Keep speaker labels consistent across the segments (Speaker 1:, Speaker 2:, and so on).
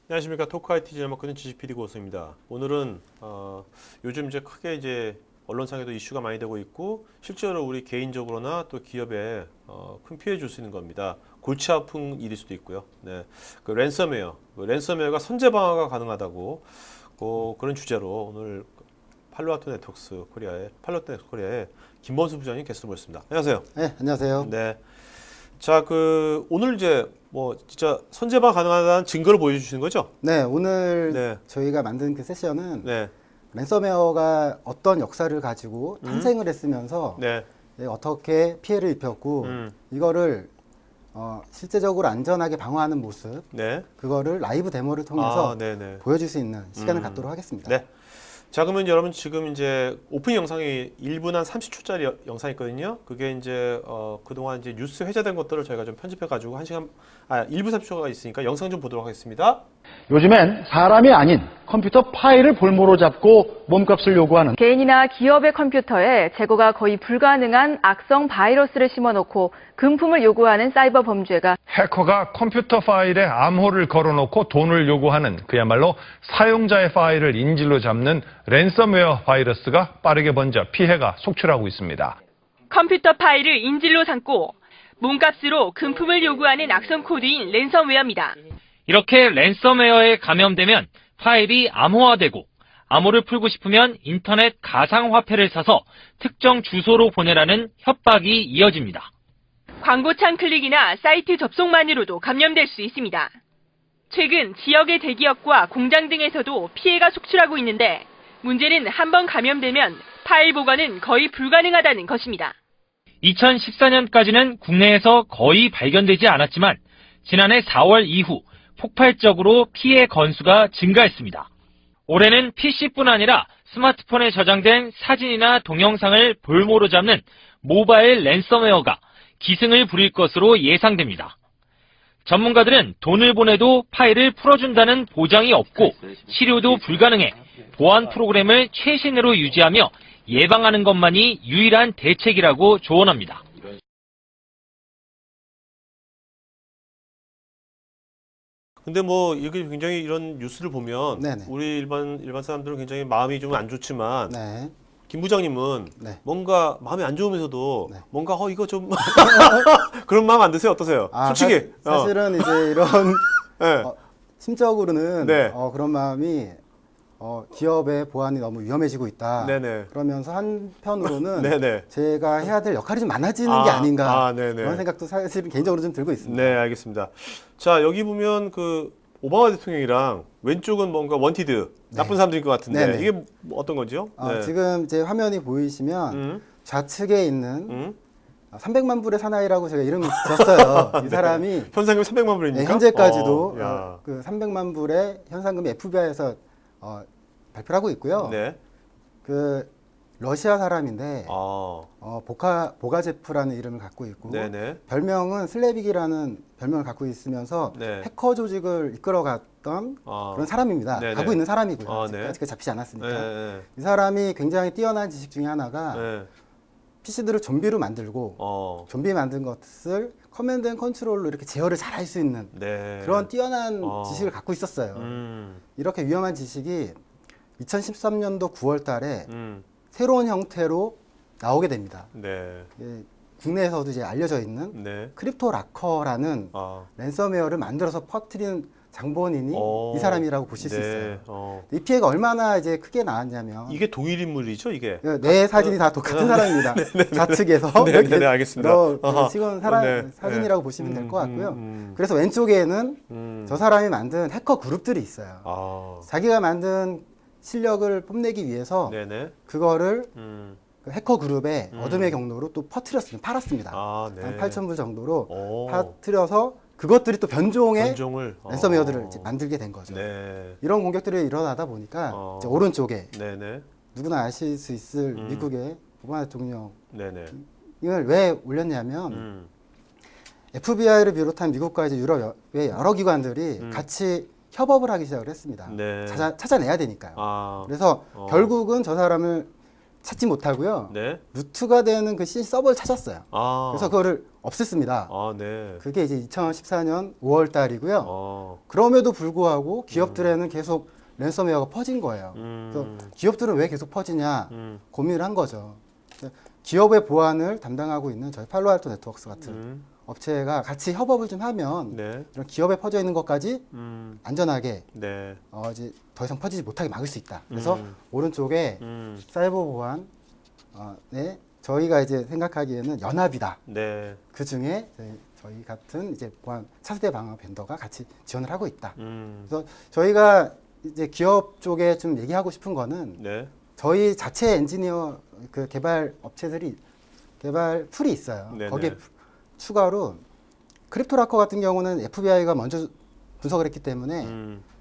Speaker 1: 안녕하십니까. 토크 IT 잘 맡고 있는 지식 PD 고수입니다. 오늘은 요즘 이제 크게 이제 언론상에도 이슈가 많이 되고 있고 실제로 우리 개인적으로나 또 기업에 큰 피해 줄 수 있는 겁니다. 골치 아픈 일일 수도 있고요. 네, 그 랜섬웨어, 랜섬웨어가 선제 방어가 가능하다고 그런 주제로 오늘 팔로아토 네트워크스 코리아의 김범수 부장님 게스트로 모셨습니다. 안녕하세요.
Speaker 2: 네, 안녕하세요.
Speaker 1: 네. 자, 오늘 이제 진짜 선제방 가능하다는 증거를 보여주시는 거죠?
Speaker 2: 네, 오늘
Speaker 1: 네.
Speaker 2: 저희가 만든 그 세션은
Speaker 1: 네.
Speaker 2: 랜섬웨어가 어떤 역사를 가지고 탄생을 했으면서
Speaker 1: 네.
Speaker 2: 어떻게 피해를 입혔고 이거를 실제적으로 안전하게 방어하는 모습,
Speaker 1: 네.
Speaker 2: 그거를 라이브 데모를 통해서
Speaker 1: 네네.
Speaker 2: 보여줄 수 있는 시간을 갖도록 하겠습니다.
Speaker 1: 네. 자, 그러면 여러분 지금 이제 오픈 영상이 1분 한 30초짜리 영상이 있거든요. 그게 이제 그동안 이제 뉴스 회자된 것들을 저희가 좀 편집해 가지고 1분 30초가 있으니까 영상 좀 보도록 하겠습니다.
Speaker 3: 요즘엔 사람이 아닌 컴퓨터 파일을 볼모로 잡고 몸값을 요구하는
Speaker 4: 개인이나 기업의 컴퓨터에 제거가 거의 불가능한 악성 바이러스를 심어놓고 금품을 요구하는 사이버 범죄가
Speaker 5: 해커가 컴퓨터 파일에 암호를 걸어놓고 돈을 요구하는 그야말로 사용자의 파일을 인질로 잡는 랜섬웨어 바이러스가 빠르게 번져 피해가 속출하고 있습니다.
Speaker 6: 컴퓨터 파일을 인질로 삼고 몸값으로 금품을 요구하는 악성 코드인 랜섬웨어입니다.
Speaker 7: 이렇게 랜섬웨어에 감염되면 파일이 암호화되고 암호를 풀고 싶으면 인터넷 가상화폐를 사서 특정 주소로 보내라는 협박이 이어집니다.
Speaker 6: 광고창 클릭이나 사이트 접속만으로도 감염될 수 있습니다. 최근 지역의 대기업과 공장 등에서도 피해가 속출하고 있는데 문제는 한번 감염되면 파일 보관은 거의 불가능하다는 것입니다.
Speaker 7: 2014년까지는 국내에서 거의 발견되지 않았지만 지난해 4월 이후 폭발적으로 피해 건수가 증가했습니다. 올해는 PC뿐 아니라 스마트폰에 저장된 사진이나 동영상을 볼모로 잡는 모바일 랜섬웨어가 기승을 부릴 것으로 예상됩니다. 전문가들은 돈을 보내도 파일을 풀어준다는 보장이 없고 치료도 불가능해 보안 프로그램을 최신으로 유지하며 예방하는 것만이 유일한 대책이라고 조언합니다.
Speaker 1: 근데 이게 굉장히 이런 뉴스를 보면
Speaker 2: 네네.
Speaker 1: 우리 일반 사람들은 굉장히 마음이 좀 안 좋지만
Speaker 2: 네.
Speaker 1: 김 부장님은
Speaker 2: 네.
Speaker 1: 뭔가 마음이 안 좋으면서도
Speaker 2: 네.
Speaker 1: 뭔가 이거 좀 그런 마음 안 드세요? 어떠세요? 솔직히.
Speaker 2: 사실은 이제 이런
Speaker 1: 네.
Speaker 2: 심적으로는
Speaker 1: 네.
Speaker 2: 그런 마음이 기업의 보안이 너무 위험해지고 있다.
Speaker 1: 네네.
Speaker 2: 그러면서 한편으로는
Speaker 1: 네네.
Speaker 2: 제가 해야 될 역할이 좀 많아지는 게 아닌가
Speaker 1: 네네.
Speaker 2: 그런 생각도 사실은 개인적으로 좀 들고 있습니다.
Speaker 1: 네, 알겠습니다. 자, 여기 보면 오바마 대통령이랑 왼쪽은 뭔가 원티드 나쁜 사람들인 것 같은데
Speaker 2: 네네.
Speaker 1: 이게 어떤 거죠? 네.
Speaker 2: 지금 이제 화면이 보이시면 좌측에 있는 300만 불의 사나이라고 제가 이름을 지었어요. 이 사람이
Speaker 1: 현상금 300만 불입니까?
Speaker 2: 네, 현재까지도
Speaker 1: 야.
Speaker 2: 그 300만 불의 현상금이 FBI에서 발표를 하고 있고요.
Speaker 1: 네.
Speaker 2: 그 러시아 사람인데
Speaker 1: 아.
Speaker 2: 보가제프라는 이름을 갖고 있고
Speaker 1: 네네.
Speaker 2: 별명은 슬래빅이라는 별명을 갖고 있으면서
Speaker 1: 네.
Speaker 2: 해커 조직을 이끌어갔던 그런 사람입니다.
Speaker 1: 네네.
Speaker 2: 가고 있는 사람이고요.
Speaker 1: 네.
Speaker 2: 아직 잡히지 않았으니까.
Speaker 1: 네.
Speaker 2: 이 사람이 굉장히 뛰어난 지식 중에 하나가
Speaker 1: 네.
Speaker 2: PC들을 좀비로 만들고 좀비 만든 것을 커맨드 앤 컨트롤로 이렇게 제어를 잘 할 수 있는
Speaker 1: 네.
Speaker 2: 그런 뛰어난 지식을 갖고 있었어요. 이렇게 위험한 지식이 2013년도 9월 달에 새로운 형태로 나오게 됩니다.
Speaker 1: 네.
Speaker 2: 국내에서도 이제 알려져 있는
Speaker 1: 네.
Speaker 2: 크립토 라커라는 랜섬웨어를 만들어서 퍼뜨린 장본인이 이 사람이라고 보실 수 있어요. 이 피해가 얼마나 이제 크게 나왔냐면
Speaker 1: 이게 동일 인물이죠, 이게?
Speaker 2: 내 사진이 다 똑같은 사람입니다. 좌측에서
Speaker 1: 네, 알겠습니다.
Speaker 2: 찍은
Speaker 1: 네.
Speaker 2: 사진이라고 보시면 될 것 같고요. 그래서 왼쪽에는 저 사람이 만든 해커 그룹들이 있어요. 자기가 만든 실력을 뽐내기 위해서
Speaker 1: 네네.
Speaker 2: 그거를 그 해커 그룹의 어둠의 경로로 또 팔았습니다.
Speaker 1: 네.
Speaker 2: 한 8,000불 정도로 퍼뜨려서 그것들이 또 변종의 랜섬웨어들을 이제 만들게 된 거죠.
Speaker 1: 네.
Speaker 2: 이런 공격들이 일어나다 보니까 이제 오른쪽에
Speaker 1: 네네.
Speaker 2: 누구나 아실 수 있을 미국의 오바마 대통령
Speaker 1: 네네.
Speaker 2: 이걸 왜 올렸냐면 FBI를 비롯한 미국과 이제 유럽의 여러 기관들이 같이 협업을 하기 시작을 했습니다.
Speaker 1: 네.
Speaker 2: 찾아내야 되니까요.
Speaker 1: 아.
Speaker 2: 그래서 결국은 저 사람을 찾지 못하고요.
Speaker 1: 네.
Speaker 2: 루트가 되는 그 CNC 서버를 찾았어요.
Speaker 1: 아.
Speaker 2: 그래서 그거를 없앴습니다.
Speaker 1: 아, 네.
Speaker 2: 그게 이제 2014년 5월 달이고요.
Speaker 1: 어.
Speaker 2: 그럼에도 불구하고 기업들에는 계속 랜섬웨어가 퍼진 거예요. 그래서 기업들은 왜 계속 퍼지냐 고민을 한 거죠. 기업의 보안을 담당하고 있는 저희 팔로알토 네트워크스 같은 업체가 같이 협업을 좀 하면
Speaker 1: 네.
Speaker 2: 이런 기업에 퍼져 있는 것까지 안전하게
Speaker 1: 네.
Speaker 2: 이제 더 이상 퍼지지 못하게 막을 수 있다. 그래서 오른쪽에 사이버 보안에 저희가 이제 생각하기에는 연합이다.
Speaker 1: 네.
Speaker 2: 그 중에 저희 같은 이제 보안 차세대 방어 벤더가 같이 지원을 하고 있다. 그래서 저희가 이제 기업 쪽에 좀 얘기하고 싶은 거는
Speaker 1: 네.
Speaker 2: 저희 자체 엔지니어 그 개발 업체들이 개발 툴이 있어요.
Speaker 1: 네네.
Speaker 2: 거기에 추가로 크립토라커 같은 경우는 FBI가 먼저 분석을 했기 때문에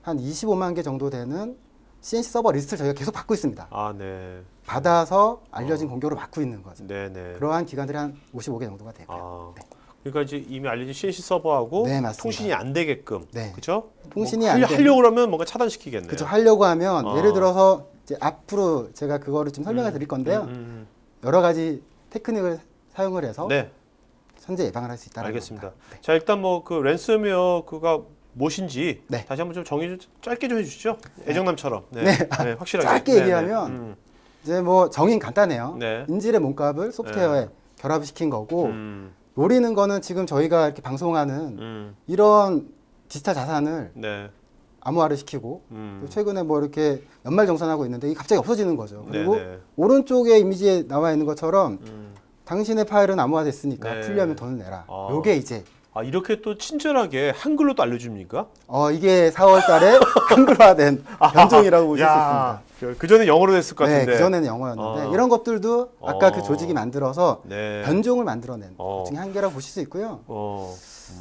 Speaker 2: 한 25만 개 정도 되는 CNC 서버 리스트를 저희가 계속 받고 있습니다.
Speaker 1: 아, 네.
Speaker 2: 받아서 알려진 공격으로 막고 있는 거죠.
Speaker 1: 네, 네.
Speaker 2: 그러한 기관들이 한 55개 정도가 되고요.
Speaker 1: 아.
Speaker 2: 네.
Speaker 1: 그러니까 이제 이미 알려진 CNC 서버하고
Speaker 2: 네, 맞습니다.
Speaker 1: 통신이 안 되게끔.
Speaker 2: 네.
Speaker 1: 그렇죠?
Speaker 2: 통신이
Speaker 1: 뭐
Speaker 2: 안 되면-
Speaker 1: 하려고 그러면 뭔가 차단시키겠네요.
Speaker 2: 그렇죠. 하려고 하면
Speaker 1: 아.
Speaker 2: 예를 들어서 이제 앞으로 제가 그거를 좀 설명해 드릴 건데요. 여러 가지 테크닉을 사용을 해서
Speaker 1: 네.
Speaker 2: 선제 예방을 할 수 있다는
Speaker 1: 알겠습니다.
Speaker 2: 겁니다. 네.
Speaker 1: 자, 일단 뭐 그 랜섬웨어 그가 무엇인지
Speaker 2: 네.
Speaker 1: 다시 한번 좀 정의 좀 짧게 좀 해주시죠. 애정남처럼. 네.
Speaker 2: 네.
Speaker 1: 네, 확실하게.
Speaker 2: 짧게
Speaker 1: 네,
Speaker 2: 얘기하면
Speaker 1: 네.
Speaker 2: 이제 뭐 정의는 간단해요.
Speaker 1: 네.
Speaker 2: 인질의 몸값을 소프트웨어에 결합을 시킨 거고
Speaker 1: 음,
Speaker 2: 노리는 거는 지금 저희가 이렇게 방송하는 이런 디지털 자산을
Speaker 1: 네.
Speaker 2: 암호화를 시키고 또 최근에 뭐 이렇게 연말정산하고 있는데 이게 갑자기 없어지는 거죠. 그리고
Speaker 1: 네네.
Speaker 2: 오른쪽에 이미지에 나와 있는 것처럼 당신의 파일은 암호화됐으니까
Speaker 1: 네.
Speaker 2: 풀려면 돈을 내라.
Speaker 1: 아.
Speaker 2: 요게 이제
Speaker 1: 아, 이렇게 또 친절하게 한글로도 알려줍니까?
Speaker 2: 이게 4월 달에 한글화된 변종이라고 보실 수
Speaker 1: 야,
Speaker 2: 있습니다.
Speaker 1: 그 전에 영어로 됐을 것
Speaker 2: 네,
Speaker 1: 같은데.
Speaker 2: 그전에는 영어였는데
Speaker 1: 어.
Speaker 2: 이런 것들도 아까
Speaker 1: 어.
Speaker 2: 그 조직이 만들어서
Speaker 1: 네.
Speaker 2: 변종을 만들어낸
Speaker 1: 어.
Speaker 2: 것 중에 한 개라고 보실 수 있고요.
Speaker 1: 어.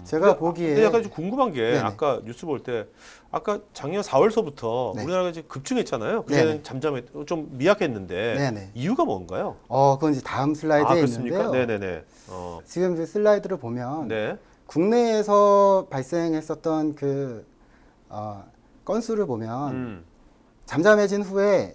Speaker 2: 제가 보기에
Speaker 1: 근데 약간 좀 궁금한 게
Speaker 2: 네네.
Speaker 1: 아까 뉴스 볼 때 아까 작년 4월서부터
Speaker 2: 네.
Speaker 1: 우리나라가 이제 급증했잖아요. 그때는
Speaker 2: 네네.
Speaker 1: 잠잠했 좀 미약했는데
Speaker 2: 네네.
Speaker 1: 이유가 뭔가요?
Speaker 2: 그건 이제 다음 슬라이드에
Speaker 1: 그렇습니까?
Speaker 2: 있는데요.
Speaker 1: 네네네.
Speaker 2: 지금 그 슬라이드를 보면
Speaker 1: 네.
Speaker 2: 국내에서 발생했었던 그 건수를 보면 잠잠해진 후에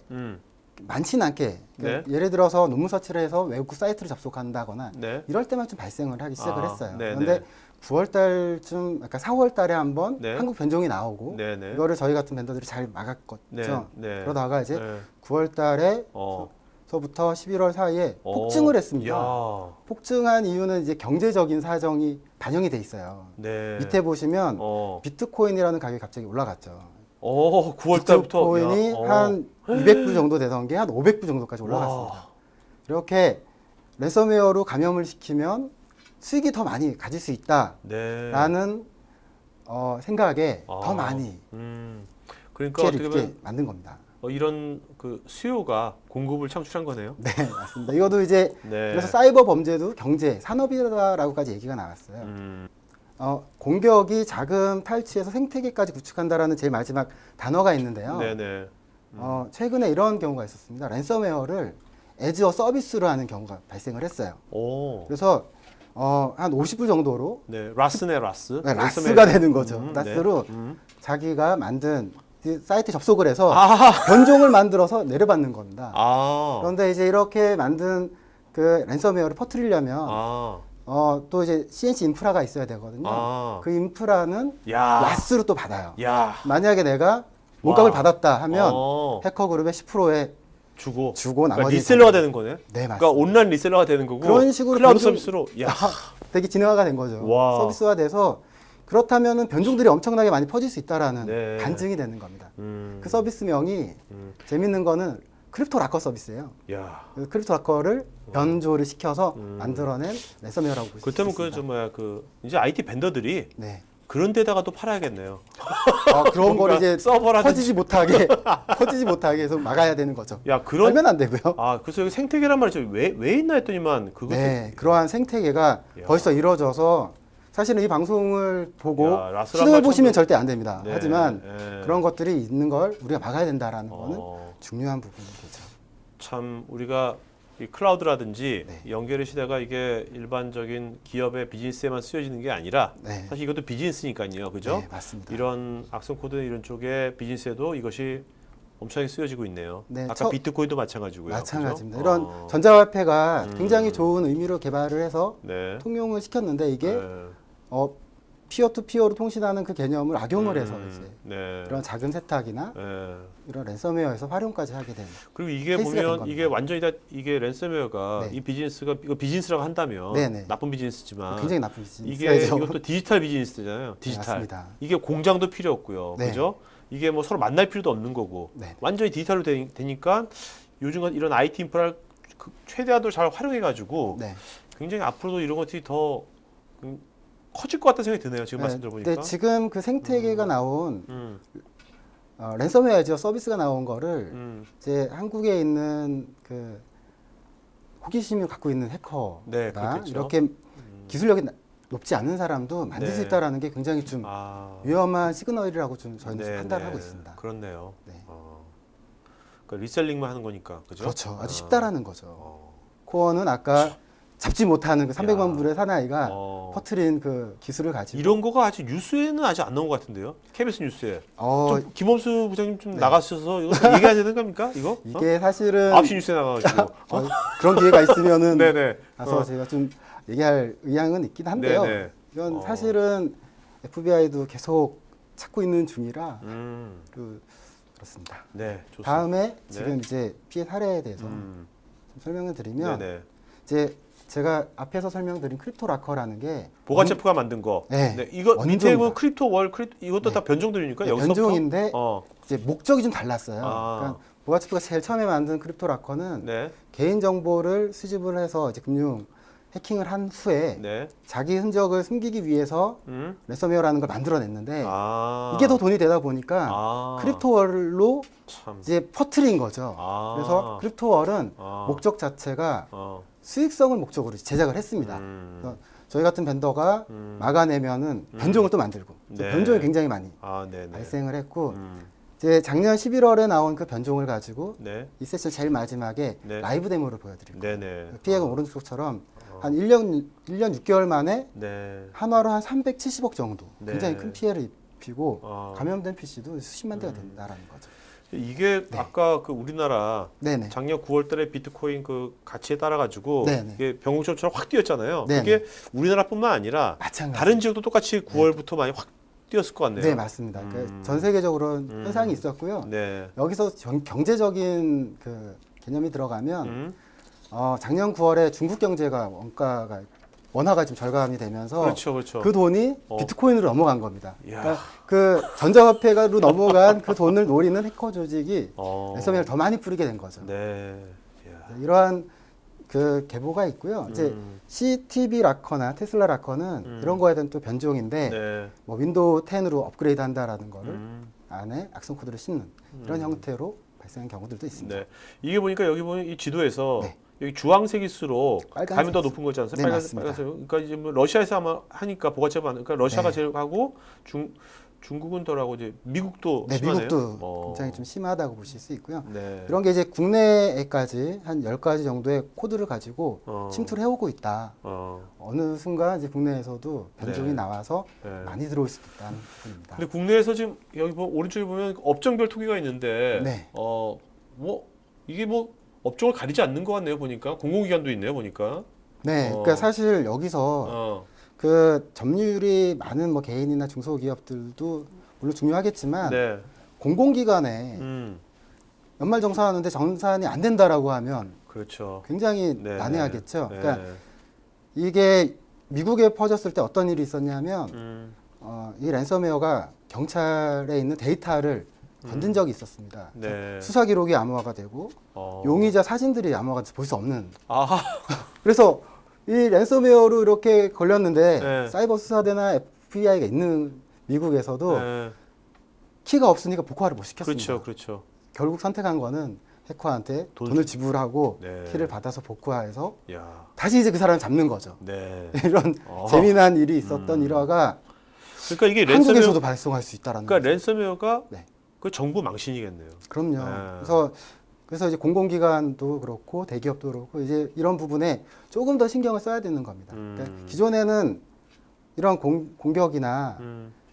Speaker 2: 많지는 않게
Speaker 1: 네.
Speaker 2: 예를 들어서 논문 서치를 해서 외국 사이트를 접속한다거나
Speaker 1: 네.
Speaker 2: 이럴 때만 좀 발생을 하기 시작을 했어요.
Speaker 1: 네네.
Speaker 2: 그런데 9월 달쯤, 그러니까 4월 달에 한번
Speaker 1: 네.
Speaker 2: 한국 변종이 나오고
Speaker 1: 네네.
Speaker 2: 이거를 저희 같은 벤더들이 잘 막았거든요.
Speaker 1: 네. 네.
Speaker 2: 그러다가 이제
Speaker 1: 네.
Speaker 2: 9월 달에
Speaker 1: 어.
Speaker 2: 서부터 11월 사이에 폭증을 했습니다.
Speaker 1: 야.
Speaker 2: 폭증한 이유는 이제 경제적인 사정이 반영이 돼 있어요.
Speaker 1: 네.
Speaker 2: 밑에 보시면 비트코인이라는 가격이 갑자기 올라갔죠.
Speaker 1: 9월 달부터
Speaker 2: 비트코인이 한 200불 정도 되던 게 한 500불 정도까지 올라갔습니다.
Speaker 1: 와.
Speaker 2: 이렇게 랜섬웨어로 감염을 시키면 수익이 더 많이 가질 수 있다라는
Speaker 1: 네.
Speaker 2: 생각에
Speaker 1: 아.
Speaker 2: 더 많이
Speaker 1: 그러니까
Speaker 2: 피해를
Speaker 1: 어떻게
Speaker 2: 입게
Speaker 1: 보면
Speaker 2: 만든 겁니다.
Speaker 1: 이런 그 수요가 공급을 창출한 거네요.
Speaker 2: 네, 맞습니다. 이것도 이제
Speaker 1: 네.
Speaker 2: 그래서 사이버 범죄도 경제, 산업이다라고까지 얘기가 나왔어요. 공격이 자금 탈취해서 생태계까지 구축한다라는 제일 마지막 단어가 있는데요.
Speaker 1: 네네.
Speaker 2: 최근에 이런 경우가 있었습니다. 랜섬웨어를 애즈어 서비스로 하는 경우가 발생을 했어요.
Speaker 1: 오.
Speaker 2: 그래서 한 50불 정도로
Speaker 1: 네, 라스네 라스.
Speaker 2: 네, 라스가 되는 거죠.
Speaker 1: 네.
Speaker 2: 라스로 자기가 만든 이 사이트 접속을 해서
Speaker 1: 아.
Speaker 2: 변종을 만들어서 내려받는 겁니다.
Speaker 1: 아.
Speaker 2: 그런데 이제 이렇게 만든 그 랜섬웨어를 퍼뜨리려면
Speaker 1: 아.
Speaker 2: 또 이제 CNC 인프라가 있어야 되거든요.
Speaker 1: 아.
Speaker 2: 그 인프라는
Speaker 1: 야.
Speaker 2: 라스로 또 받아요.
Speaker 1: 야.
Speaker 2: 만약에 내가 몸값을
Speaker 1: 와.
Speaker 2: 받았다 하면
Speaker 1: 어.
Speaker 2: 해커 그룹의 10%에
Speaker 1: 주고
Speaker 2: 나머지
Speaker 1: 리셀러가 되는 거네.
Speaker 2: 네, 맞습니다.
Speaker 1: 그러니까 온라인 리셀러가 되는 거고
Speaker 2: 그런 식으로
Speaker 1: 클라우드
Speaker 2: 변종-
Speaker 1: 서비스로 야.
Speaker 2: 되게 진화가 된 거죠.
Speaker 1: 와.
Speaker 2: 서비스화 돼서 그렇다면은 변종들이 엄청나게 많이 퍼질 수 있다라는
Speaker 1: 네.
Speaker 2: 반증이 되는 겁니다.
Speaker 1: 음.
Speaker 2: 그 서비스명이 재밌는 거는 크립토 락커 서비스예요.
Speaker 1: 야.
Speaker 2: 그 크립토 락커를 변조를 시켜서 만들어낸 랜섬웨어라고 보실 수
Speaker 1: 그렇다면
Speaker 2: 있습니다.
Speaker 1: 그 뭐야 이제 IT 벤더들이
Speaker 2: 네.
Speaker 1: 그런 데다가 또 팔아야겠네요.
Speaker 2: 그런
Speaker 1: 뭔가
Speaker 2: 거를 이제
Speaker 1: 서버라든지.
Speaker 2: 퍼지지 못하게 해서 막아야 되는 거죠.
Speaker 1: 야, 그런
Speaker 2: 하면 안 되고요.
Speaker 1: 그래서 여기 생태계란 말이죠. 왜 있나 했더니만 그것도
Speaker 2: 네, 그러한 생태계가
Speaker 1: 야.
Speaker 2: 벌써 이루어져서 사실은 이 방송을 보고
Speaker 1: 야, 라스란
Speaker 2: 시도해
Speaker 1: 말
Speaker 2: 보시면
Speaker 1: 참-
Speaker 2: 절대 안 됩니다.
Speaker 1: 네,
Speaker 2: 하지만
Speaker 1: 네.
Speaker 2: 그런 것들이 있는 걸 우리가 막아야 된다라는 거는
Speaker 1: 어.
Speaker 2: 중요한 부분이 되죠.
Speaker 1: 참 우리가 이 클라우드라든지
Speaker 2: 네.
Speaker 1: 연결의 시대가 이게 일반적인 기업의 비즈니스에만 쓰여지는 게 아니라
Speaker 2: 네.
Speaker 1: 사실 이것도 비즈니스니까요, 그죠?
Speaker 2: 네, 맞습니다.
Speaker 1: 이런 악성 코드 이런 쪽의 비즈니스에도 이것이 엄청나게 쓰여지고 있네요.
Speaker 2: 네,
Speaker 1: 아까 비트코인도 마찬가지고요.
Speaker 2: 마찬가지입니다.
Speaker 1: 그죠?
Speaker 2: 이런 전자화폐가 굉장히 좋은 의미로 개발을 해서
Speaker 1: 네.
Speaker 2: 통용을 시켰는데 이게
Speaker 1: 네.
Speaker 2: 피어 투 피어로 통신하는 그 개념을 악용을 해서 이제
Speaker 1: 네.
Speaker 2: 이런 작은 세탁이나
Speaker 1: 네.
Speaker 2: 이런 랜섬웨어에서 활용까지 하게 된.
Speaker 1: 그리고 이게
Speaker 2: 케이스가 된
Speaker 1: 보면
Speaker 2: 겁니다.
Speaker 1: 이게 완전히 다 이게 랜섬웨어가
Speaker 2: 네.
Speaker 1: 이 비즈니스가 이거 비즈니스라고 한다면
Speaker 2: 네네.
Speaker 1: 나쁜 비즈니스지만
Speaker 2: 굉장히 나쁜
Speaker 1: 이게
Speaker 2: 비즈니스죠.
Speaker 1: 이것도 디지털 비즈니스잖아요. 디지털.
Speaker 2: 맞습니다.
Speaker 1: 이게 공장도 필요 없고요.
Speaker 2: 네.
Speaker 1: 그죠? 이게 뭐 서로 만날 필요도 없는 거고
Speaker 2: 네.
Speaker 1: 완전히 디지털로 되니까 요즘 이런 IT 인프라를 최대한으로 잘 활용해 가지고
Speaker 2: 네.
Speaker 1: 굉장히 앞으로도 이런 것들이 더 커질 것 같다는 생각이 드네요. 지금 말씀 들어보니까.
Speaker 2: 근데 지금 그 생태계가 나온
Speaker 1: 음,
Speaker 2: 랜섬웨어 서비스가 나온 거를
Speaker 1: 네,
Speaker 2: 이제 한국에 있는 그 호기심을 갖고 있는 해커가
Speaker 1: 네, 그렇겠죠.
Speaker 2: 이렇게 기술력이 높지 않은 사람도 만들 수
Speaker 1: 네.
Speaker 2: 있다라는 게 굉장히 좀 위험한 시그널이라고 좀 저희는 좀 판단하고 있습니다.
Speaker 1: 그렇네요.
Speaker 2: 네.
Speaker 1: 그러니까 리셀링만 하는 거니까, 그죠?
Speaker 2: 그렇죠. 아주 쉽다라는 거죠. 코어는 아까 잡지 못하는 그 300만 불의 사나이가 퍼트린 그 기술을 가지고
Speaker 1: 이런 거가 아직 뉴스에는 아직 안 나온 것 같은데요. KBS 뉴스에. 좀 김범수 부장님 좀
Speaker 2: 네.
Speaker 1: 나가셔서 이거 얘기해야 되는 겁니까? 이거?
Speaker 2: 이게 사실은
Speaker 1: 9시 뉴스에 나가가지고.
Speaker 2: 그런 기회가 있으면은
Speaker 1: 네네.
Speaker 2: 가서 제가 좀 얘기할 의향은 있긴 한데요.
Speaker 1: 네네.
Speaker 2: 이건 사실은 FBI도 계속 찾고 있는 중이라 그렇습니다.
Speaker 1: 네, 좋습니다.
Speaker 2: 다음에
Speaker 1: 네.
Speaker 2: 지금 이제 피해 사례에 대해서 좀 설명을 드리면
Speaker 1: 네네.
Speaker 2: 이제 제가 앞에서 설명드린 크립토라커라는 게
Speaker 1: 보가체프가 만든 거.
Speaker 2: 네.
Speaker 1: 이거
Speaker 2: 원조입니다.
Speaker 1: 밑에 보면 크립토 월 이것도
Speaker 2: 네.
Speaker 1: 다 변종들이니까
Speaker 2: 네,
Speaker 1: 여기서부터.
Speaker 2: 변종인데 이제 목적이 좀 달랐어요.
Speaker 1: 아.
Speaker 2: 그러니까 보가체프가 제일 처음에 만든 크립토라커는
Speaker 1: 네.
Speaker 2: 개인 정보를 수집을 해서 이제 금융 해킹을 한 후에
Speaker 1: 네.
Speaker 2: 자기 흔적을 숨기기 위해서 랜섬웨어라는 걸 만들어냈는데 이게 더 돈이 되다 보니까 크립토월로
Speaker 1: 참.
Speaker 2: 이제 퍼트린 거죠. 그래서 크립토월은 목적 자체가 수익성을 목적으로 제작을 했습니다. 그래서 저희 같은 벤더가 막아내면은 변종을 또 만들고
Speaker 1: 네.
Speaker 2: 변종이 굉장히 많이
Speaker 1: 네네.
Speaker 2: 발생을 했고 이제 작년 11월에 나온 그 변종을 가지고
Speaker 1: 네.
Speaker 2: 이 세션 제일 마지막에
Speaker 1: 네.
Speaker 2: 라이브 데모를 보여드릴 거예요.
Speaker 1: 네네.
Speaker 2: 피해가 오른쪽처럼 한 1년 6개월 만에
Speaker 1: 네.
Speaker 2: 한화로 한 370억 정도
Speaker 1: 네.
Speaker 2: 굉장히 큰 피해를 입히고 감염된 PC도 수십만 대가 된다라는 거죠.
Speaker 1: 이게 아까 그 우리나라
Speaker 2: 네네.
Speaker 1: 작년 9월달에 비트코인 그 가치에 따라 가지고
Speaker 2: 네네.
Speaker 1: 이게 병국처럼 확 뛰었잖아요.
Speaker 2: 네네.
Speaker 1: 그게 우리나라뿐만 아니라
Speaker 2: 마찬가지.
Speaker 1: 다른 지역도 똑같이 9월부터 많이 확 뛰었을 것 같네요.
Speaker 2: 네, 맞습니다. 그러니까 전 세계적으로 현상이 있었고요.
Speaker 1: 네.
Speaker 2: 여기서 경제적인 그 개념이 들어가면 작년 9월에 중국 경제가 원화가 좀 절감이 되면서
Speaker 1: 그렇죠.
Speaker 2: 그 돈이 비트코인으로 넘어간 겁니다.
Speaker 1: 이야.
Speaker 2: 그러니까 그 전자화폐로 넘어간 그 돈을 노리는 해커 조직이 랜섬웨어를 더 많이 뿌리게 된 거죠.
Speaker 1: 네. 이야.
Speaker 2: 이러한 그 계보가 있고요. 이제 CTB 라커나 테슬라 라커는 이런 거에 대한 또 변종인데
Speaker 1: 네.
Speaker 2: 뭐 윈도우 10으로 업그레이드 한다라는 거를 안에 악성 코드를 심는 이런 형태로 발생한 경우들도 있습니다.
Speaker 1: 네. 이게 보니까 여기 보면 이 지도에서
Speaker 2: 네.
Speaker 1: 여기 주황색일수록
Speaker 2: 빨간색.
Speaker 1: 가면 더 높은 거지 않습니까?
Speaker 2: 네,
Speaker 1: 빨간색,
Speaker 2: 맞습니다.
Speaker 1: 빨간색. 그러니까 이제 뭐 러시아에서 아마 하니까 보가체프 그러니까 러시아가
Speaker 2: 네.
Speaker 1: 제일 하고 중국은 덜하고 이제 미국도
Speaker 2: 네,
Speaker 1: 심하네요.
Speaker 2: 미국도 굉장히 좀 심하다고 보실 수 있고요.
Speaker 1: 네.
Speaker 2: 이런 게 이제 국내에까지 한 10가지 정도의 코드를 가지고 침투를 해오고 있다. 어느 순간 이제 국내에서도 변종이
Speaker 1: 네.
Speaker 2: 나와서
Speaker 1: 네.
Speaker 2: 많이 들어올 수 있다는 부분입니다.
Speaker 1: 근데 국내에서 지금 여기 오른쪽에 보면 업종별 통계가 있는데
Speaker 2: 네.
Speaker 1: 뭐 이게 뭐 업종을 가리지 않는 것 같네요. 보니까 공공기관도 있네요. 보니까.
Speaker 2: 네, 그러니까 사실 여기서 그 점유율이 많은 뭐 개인이나 중소기업들도 물론 중요하겠지만
Speaker 1: 네.
Speaker 2: 공공기관에 연말 정산하는데 정산이 안 된다라고 하면
Speaker 1: 그렇죠.
Speaker 2: 굉장히
Speaker 1: 네.
Speaker 2: 난해하겠죠.
Speaker 1: 네.
Speaker 2: 그러니까 이게 미국에 퍼졌을 때 어떤 일이 있었냐면 이 랜섬웨어가 경찰에 있는 데이터를 건든 적이 있었습니다.
Speaker 1: 네.
Speaker 2: 수사 기록이 암호화가 되고 용의자 사진들이 암호화가 볼 수 없는.
Speaker 1: 아하.
Speaker 2: 그래서 이 랜섬웨어로 이렇게 걸렸는데
Speaker 1: 네.
Speaker 2: 사이버 수사대나 FBI가 있는 미국에서도
Speaker 1: 네.
Speaker 2: 키가 없으니까 복구를 못 시켰습니다.
Speaker 1: 그렇죠.
Speaker 2: 결국 선택한 거는 해커한테 돈을 지불하고
Speaker 1: 네.
Speaker 2: 키를 받아서 복구해서
Speaker 1: 야.
Speaker 2: 다시 이제 그 사람을 잡는 거죠.
Speaker 1: 네.
Speaker 2: 이런 재미난 일이 있었던 일화가
Speaker 1: 그러니까 이게
Speaker 2: 한국에서도 발생할 수 있다라는
Speaker 1: 그러니까
Speaker 2: 거죠.
Speaker 1: 랜섬웨어가
Speaker 2: 네.
Speaker 1: 그 정부 망신이겠네요.
Speaker 2: 그럼요.
Speaker 1: 네.
Speaker 2: 그래서 이제 공공기관도 그렇고 대기업도 그렇고 이제 이런 부분에 조금 더 신경을 써야 되는 겁니다. 그러니까 기존에는 이런 공격이나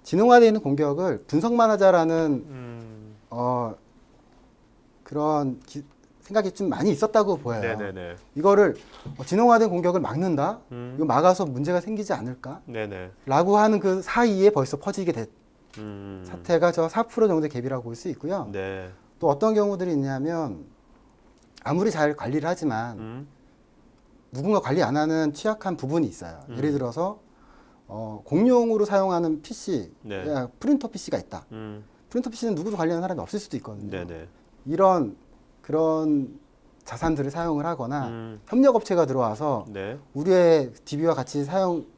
Speaker 2: 진흥화되어 있는 공격을 분석만 하자라는 그런 생각이 좀 많이 있었다고 보여요.
Speaker 1: 네네네.
Speaker 2: 이거를 진홍화된 공격을 막는다? 이거 막아서 문제가 생기지 않을까?
Speaker 1: 네네.
Speaker 2: 라고 하는 그 사이에 벌써 퍼지게 됐
Speaker 1: 음.
Speaker 2: 사태가 저 4% 정도의 갭이라고 볼 수 있고요.
Speaker 1: 네.
Speaker 2: 또 어떤 경우들이 있냐면 아무리 잘 관리를 하지만 누군가 관리 안 하는 취약한 부분이 있어요. 예를 들어서 공용으로 사용하는 PC,
Speaker 1: 네.
Speaker 2: 프린터 PC가 있다.
Speaker 1: 음.
Speaker 2: 프린터 PC는 누구도 관리하는 사람이 없을 수도 있거든요.
Speaker 1: 네네.
Speaker 2: 그런 자산들을 사용을 하거나 협력업체가 들어와서
Speaker 1: 네.
Speaker 2: 우리의 DB와 같이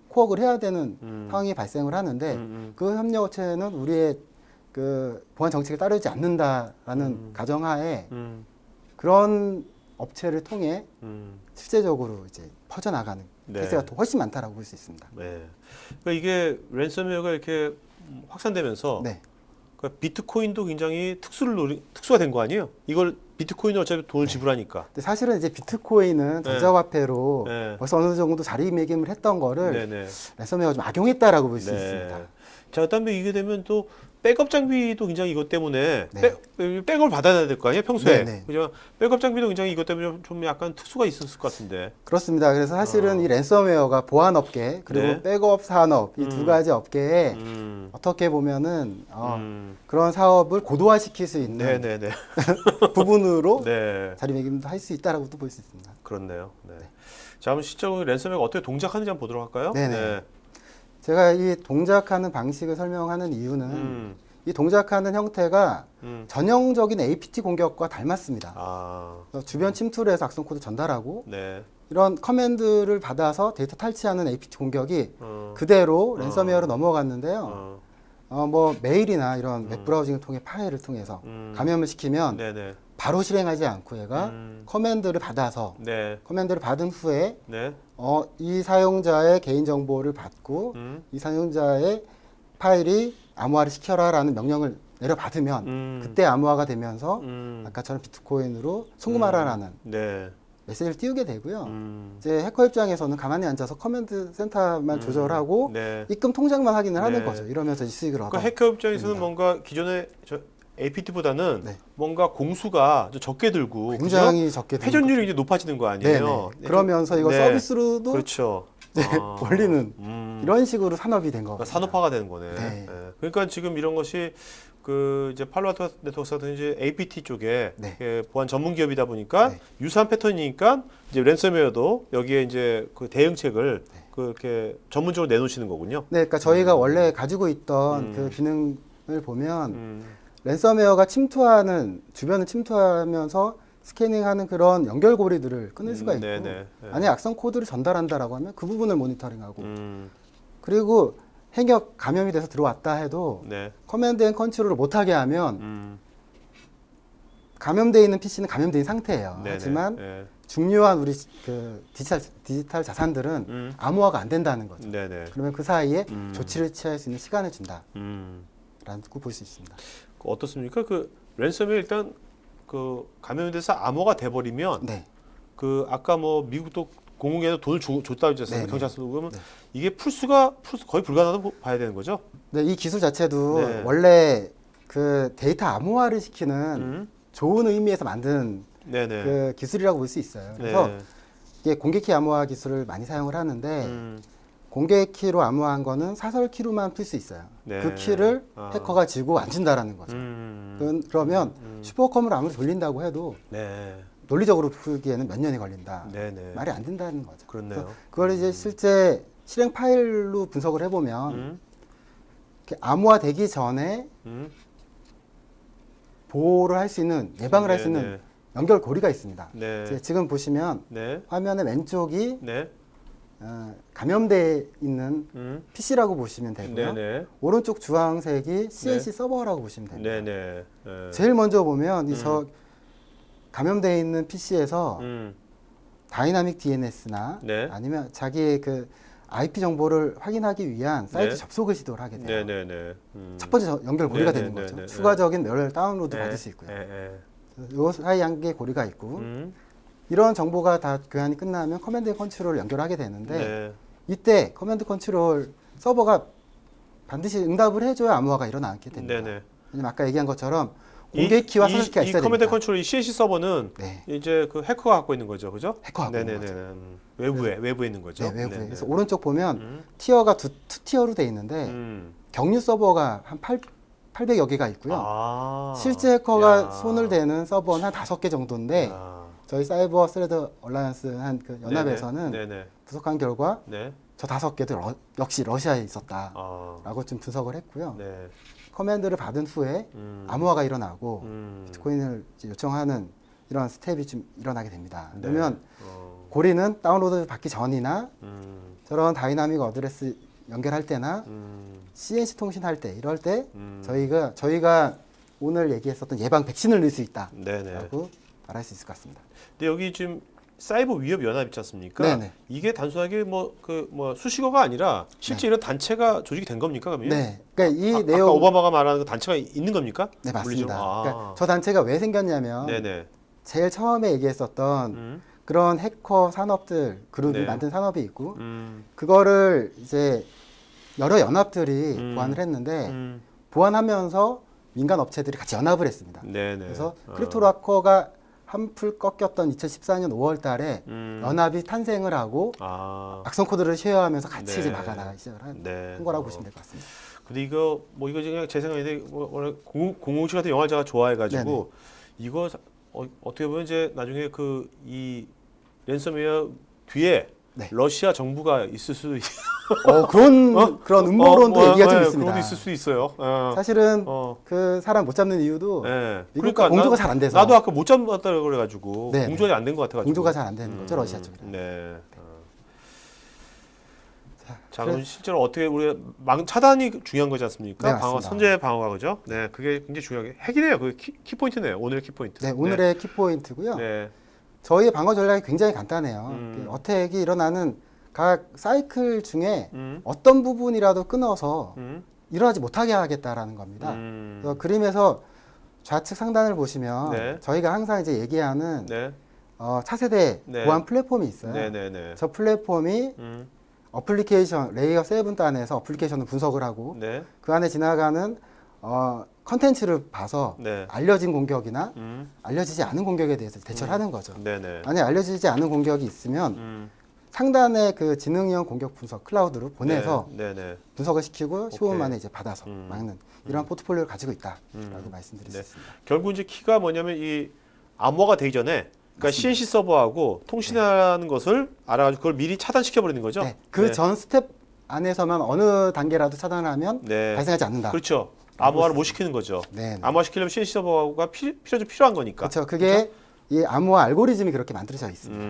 Speaker 2: 코업을 해야 되는 상황이 발생을 하는데 그 협력업체는 우리의 그 보안 정책에 따르지 않는다라는 가정하에 그런 업체를 통해 실제적으로 이제 퍼져나가는
Speaker 1: 네.
Speaker 2: 케이스가 더 훨씬 많다라고 볼 수 있습니다.
Speaker 1: 네. 그러니까 이게 랜섬웨어가 이렇게 확산되면서
Speaker 2: 네.
Speaker 1: 그러니까 비트코인도 굉장히 특수가 된 거 아니에요? 이걸 비트코인은 어차피 돈을 지불하니까.
Speaker 2: 근데 사실은 이제 비트코인은 전자화폐로
Speaker 1: 네.
Speaker 2: 벌써 어느 정도 자리매김을 했던 거를
Speaker 1: 네네.
Speaker 2: 랜섬웨어가 좀 악용했다라고 볼 수
Speaker 1: 네.
Speaker 2: 있습니다.
Speaker 1: 자, 그다음에 이게 되면 또 백업 장비도 굉장히 이것 때문에
Speaker 2: 네.
Speaker 1: 백업을 받아야 될 거 아니에요, 평소에.
Speaker 2: 네, 네.
Speaker 1: 그죠? 백업 장비도 굉장히 이것 때문에 좀 약간 특수가 있었을 것 같은데.
Speaker 2: 그렇습니다. 그래서 사실은 이 랜섬웨어가 보안업계 그리고
Speaker 1: 네.
Speaker 2: 백업 산업 이 두 가지 업계에 어떻게 보면은 그런 사업을 고도화시킬 수 있는
Speaker 1: 네네네.
Speaker 2: 부분으로
Speaker 1: 네.
Speaker 2: 자리매김도 할 수 있다라고도 볼 수 있습니다.
Speaker 1: 그렇네요. 네. 자, 그럼 실제로 랜섬웨어가 어떻게 동작하는지 한번 보도록 할까요?
Speaker 2: 네네. 제가 이 동작하는 방식을 설명하는 이유는 이 동작하는 형태가 전형적인 APT 공격과 닮았습니다.
Speaker 1: 아,
Speaker 2: 그래서 주변 침투를 해서 악성 코드 전달하고
Speaker 1: 네.
Speaker 2: 이런 커맨드를 받아서 데이터 탈취하는 APT 공격이 그대로 랜섬웨어로 넘어갔는데요. 뭐 메일이나 이런 웹 브라우징을 통해 파일을 통해서 감염을 시키면
Speaker 1: 네네.
Speaker 2: 바로 실행하지 않고 얘가 커맨드를 받아서
Speaker 1: 네.
Speaker 2: 커맨드를 받은 후에
Speaker 1: 네.
Speaker 2: 이 사용자의 개인 정보를 받고 이 사용자의 파일이 암호화를 시켜라라는 명령을 내려받으면 그때 암호화가 되면서 아까처럼 비트코인으로 송금하라라는
Speaker 1: 네.
Speaker 2: 메시지를 띄우게 되고요. 이제 해커 입장에서는 가만히 앉아서 커맨드 센터만 조절하고
Speaker 1: 네.
Speaker 2: 입금 통장만 확인을 하는
Speaker 1: 네.
Speaker 2: 거죠. 이러면서 이 수익을 얻어.
Speaker 1: 그 해커 입장에서는
Speaker 2: 됩니다.
Speaker 1: 뭔가 기존의 APT보다는
Speaker 2: 네.
Speaker 1: 뭔가 공수가 좀 적게 들고
Speaker 2: 굉장히
Speaker 1: 그죠?
Speaker 2: 적게
Speaker 1: 회전율이 이제 높아지는 거 아니에요?
Speaker 2: 네네. 그러면서 이거
Speaker 1: 네.
Speaker 2: 서비스로도
Speaker 1: 그렇죠.
Speaker 2: 이제 올리는
Speaker 1: 음.
Speaker 2: 이런 식으로 산업이 된 거예요.
Speaker 1: 그러니까 산업화가 되는 거네.
Speaker 2: 네.
Speaker 1: 예. 그러니까 지금 이런 것이 그 이제 팔로알토 네트워크사든지 APT 쪽에
Speaker 2: 네.
Speaker 1: 예, 보안 전문 기업이다 보니까
Speaker 2: 네.
Speaker 1: 유사한 패턴이니까 이제 랜섬웨어도 여기에 이제 그 대응책을
Speaker 2: 네.
Speaker 1: 그렇게 전문적으로 내놓으시는 거군요.
Speaker 2: 네, 그러니까 저희가 원래 가지고 있던 그 기능을 보면
Speaker 1: 음.
Speaker 2: 랜섬웨어가 주변을 침투하면서 스캐닝하는 그런 연결고리들을 끊을 수가 있고
Speaker 1: 네네. 네.
Speaker 2: 만약 악성 코드를 전달한다라고 하면 그 부분을 모니터링하고 그리고 행역 감염이 돼서 들어왔다 해도
Speaker 1: 네.
Speaker 2: 커맨드 앤 컨트롤을 못하게 하면 감염되어 있는 PC는 감염된 상태예요.
Speaker 1: 네네.
Speaker 2: 하지만
Speaker 1: 네.
Speaker 2: 중요한 우리 그 디지털 자산들은 암호화가 안 된다는 거죠.
Speaker 1: 네네.
Speaker 2: 그러면 그 사이에 조치를 취할 수 있는 시간을 준다라고 볼 수 있습니다.
Speaker 1: 어떻습니까? 그 랜섬웨어 일단 그 감염이 돼서 암호가 돼버리면
Speaker 2: 네.
Speaker 1: 그 아까 뭐 미국도 공공에도 돈을 줬다고 했잖아요.
Speaker 2: 네네.
Speaker 1: 경찰서도 그러면
Speaker 2: 네.
Speaker 1: 이게 풀수가 거의 불가능하다고 봐야 되는 거죠?
Speaker 2: 네, 이 기술 자체도
Speaker 1: 네.
Speaker 2: 원래 그 데이터 암호화를 시키는 좋은 의미에서 만든
Speaker 1: 네네.
Speaker 2: 그 기술이라고 볼 수 있어요. 그래서
Speaker 1: 네.
Speaker 2: 이게 공개키 암호화 기술을 많이 사용을 하는데 공개키로 암호화한 거는 사설키로만 풀 수 있어요.
Speaker 1: 네.
Speaker 2: 그 키를 해커가 쥐고 안 준다라는 거죠. 그러면 슈퍼컴을 아무리 돌린다고 해도
Speaker 1: 네.
Speaker 2: 논리적으로 풀기에는 몇 년이 걸린다.
Speaker 1: 네네.
Speaker 2: 말이 안 된다는 거죠.
Speaker 1: 그렇네요.
Speaker 2: 그래서 그걸 이제 실제 실행 파일로 분석을 해보면 이렇게 암호화되기 전에 보호를 할 수 있는 예방을 할 수 있는
Speaker 1: 네네.
Speaker 2: 연결고리가 있습니다.
Speaker 1: 네.
Speaker 2: 이제 지금 보시면
Speaker 1: 네.
Speaker 2: 화면의 왼쪽이
Speaker 1: 네.
Speaker 2: 감염돼 있는 PC라고 보시면 되고요.
Speaker 1: 네네.
Speaker 2: 오른쪽 주황색이 CNC
Speaker 1: 네.
Speaker 2: 서버라고 보시면 됩니다.
Speaker 1: 네네. 네.
Speaker 2: 제일 먼저 보면 저 감염돼 있는 PC에서 다이나믹 DNS나
Speaker 1: 네.
Speaker 2: 아니면 자기의 그 IP 정보를 확인하기 위한 사이트
Speaker 1: 네.
Speaker 2: 접속을 시도를 하게 돼요.
Speaker 1: 네네네.
Speaker 2: 첫 번째 연결고리가
Speaker 1: 네,
Speaker 2: 되는
Speaker 1: 네,
Speaker 2: 거죠.
Speaker 1: 네, 네.
Speaker 2: 추가적인 멸 다운로드
Speaker 1: 네.
Speaker 2: 받을 수 있고요.
Speaker 1: 네.
Speaker 2: 요 사이 한개 고리가 있고 이런 정보가 다 교환이 끝나면 커맨드 컨트롤을 연결하게 되는데
Speaker 1: 네.
Speaker 2: 이때 커맨드 컨트롤 서버가 반드시 응답을 해줘야 암호화가 일어나게 됩니다.
Speaker 1: 네네.
Speaker 2: 왜냐면 아까 얘기한 것처럼 공개 키와 서술 키가
Speaker 1: 이
Speaker 2: 있어야
Speaker 1: 커맨드
Speaker 2: 됩니다.
Speaker 1: 컨트롤 이 CNC 서버는
Speaker 2: 네.
Speaker 1: 이제 그 해커가 갖고 있는 거죠, 그죠?
Speaker 2: 해커가 갖고 있는
Speaker 1: 네네네. 외부에 있는 거죠.
Speaker 2: 네, 외부에.
Speaker 1: 네네.
Speaker 2: 그래서 오른쪽 보면 티어가 투 티어로 돼 있는데 경유 서버가 한 800여 개가 있고요.
Speaker 1: 아.
Speaker 2: 실제 해커가
Speaker 1: 야.
Speaker 2: 손을 대는 서버는 한 5개 정도인데
Speaker 1: 야.
Speaker 2: 저희 사이버 스레드 얼라이언스 한 그 연합에서는
Speaker 1: 네네.
Speaker 2: 분석한 결과
Speaker 1: 네.
Speaker 2: 저 5개도 역시 러시아에 있었다라고
Speaker 1: 아.
Speaker 2: 좀 분석을 했고요.
Speaker 1: 네.
Speaker 2: 커맨드를 받은 후에 암호화가 일어나고 비트코인을 이제 요청하는 이런 스텝이 좀 일어나게 됩니다.
Speaker 1: 네.
Speaker 2: 그러면 고리는 다운로드 받기 전이나 저런 다이나믹 어드레스 연결할 때나 CNC 통신할 때 이럴 때 저희가 오늘 얘기했었던 예방 백신을 넣을 수 있다라고
Speaker 1: 네네.
Speaker 2: 말할 수 있을 것 같습니다.
Speaker 1: 근데 여기 지금 사이버 위협 연합 있지 않습니까?
Speaker 2: 네네.
Speaker 1: 이게 단순하게 수식어가 아니라 실제 이런 단체가 조직이 된 겁니까, 그러면?
Speaker 2: 네, 그러니까 이
Speaker 1: 아까
Speaker 2: 내용
Speaker 1: 오바마가 말하는 그 단체가 있는 겁니까?
Speaker 2: 네 맞습니다.
Speaker 1: 물리적으로? 아.
Speaker 2: 그러니까 저 단체가 왜 생겼냐면
Speaker 1: 네네.
Speaker 2: 제일 처음에 얘기했었던 그런 해커 산업들 그룹이
Speaker 1: 네.
Speaker 2: 만든 산업이 있고 그거를 이제 여러 연합들이 보완을 했는데 보완하면서 민간 업체들이 같이 연합을 했습니다.
Speaker 1: 네네.
Speaker 2: 그래서 크립토라커가 한풀 꺾였던 2014년 5월 달에 연합이 탄생을 하고
Speaker 1: 아.
Speaker 2: 악성 코드를 쉐어하면서 같이
Speaker 1: 네.
Speaker 2: 이제 막아나가기 시작을 한 거라고 보시면 될 것 같습니다.
Speaker 1: 근데 이거 그냥 제 생각인데 원래 007 같은 영화 제가 좋아해가지고 이거 어떻게 보면 이제 나중에 그 이 랜섬웨어 뒤에
Speaker 2: 네.
Speaker 1: 러시아 정부가 있을 수도 있.
Speaker 2: 그런 음모론도 얘기가 좀 있습니다.
Speaker 1: 그런 것도 있을 수 있어요.
Speaker 2: 사실은 그 사람 못 잡는 이유도
Speaker 1: 네.
Speaker 2: 미국과 공조가 잘 안 돼서
Speaker 1: 나도 아까 못 잡았다고 그래가지고
Speaker 2: 네,
Speaker 1: 공조가 안 된 것 같아가지고
Speaker 2: 공조가 잘 안 되는 거죠 러시아 쪽이랑.
Speaker 1: 네. 자,
Speaker 2: 그래-
Speaker 1: 그럼 실제로 어떻게 우리가 차단이 중요한 거지 않습니까?
Speaker 2: 네,
Speaker 1: 방어,
Speaker 2: 맞습니다.
Speaker 1: 선제 방어가 그죠? 네, 그게 굉장히 중요하게 핵이네요. 그 키포인트네요. 오늘의 키포인트.
Speaker 2: 네, 오늘의 키포인트고요.
Speaker 1: 네.
Speaker 2: 저희의 방어 전략이 굉장히 간단해요. 그 어택이 일어나는 각 사이클 중에 어떤 부분이라도 끊어서 일어나지 못하게 하겠다라는 겁니다. 그래서 그림에서 좌측 상단을 보시면
Speaker 1: 네.
Speaker 2: 저희가 항상 이제 얘기하는
Speaker 1: 네.
Speaker 2: 차세대
Speaker 1: 네.
Speaker 2: 보안 플랫폼이 있어요.
Speaker 1: 네, 네, 네.
Speaker 2: 저 플랫폼이 어플리케이션 레이어 7 단에서 어플리케이션을 분석을 하고
Speaker 1: 네.
Speaker 2: 그 안에 지나가는 컨텐츠를 봐서
Speaker 1: 네.
Speaker 2: 알려진 공격이나 알려지지 않은 공격에 대해서 대처를 하는 거죠.
Speaker 1: 네, 네.
Speaker 2: 만약 알려지지 않은 공격이 있으면 상단에 그 지능형 공격 분석 클라우드로 보내서
Speaker 1: 네, 네.
Speaker 2: 분석을 시키고 15분
Speaker 1: 오케이.
Speaker 2: 만에 이제 받아서 막는 이러한 포트폴리오를 가지고 있다라고 말씀드릴 수
Speaker 1: 네.
Speaker 2: 있습니다.
Speaker 1: 결국 이제 키가 뭐냐면 이 암호화가 되기 전에 그러니까 CNC 서버하고 통신하는 것을 알아가지고 그걸 미리 차단시켜 버리는 거죠.
Speaker 2: 네. 그 전 스텝 안에서만 어느 단계라도 차단하면
Speaker 1: 네.
Speaker 2: 발생하지 않는다.
Speaker 1: 그렇죠. 암호화를 못 시키는 거죠.
Speaker 2: 네, 네.
Speaker 1: 암호화 시키려면 CNC 서버가 필요한 거니까.
Speaker 2: 그렇죠. 그게 이 암호화 알고리즘이 그렇게 만들어져 있습니다.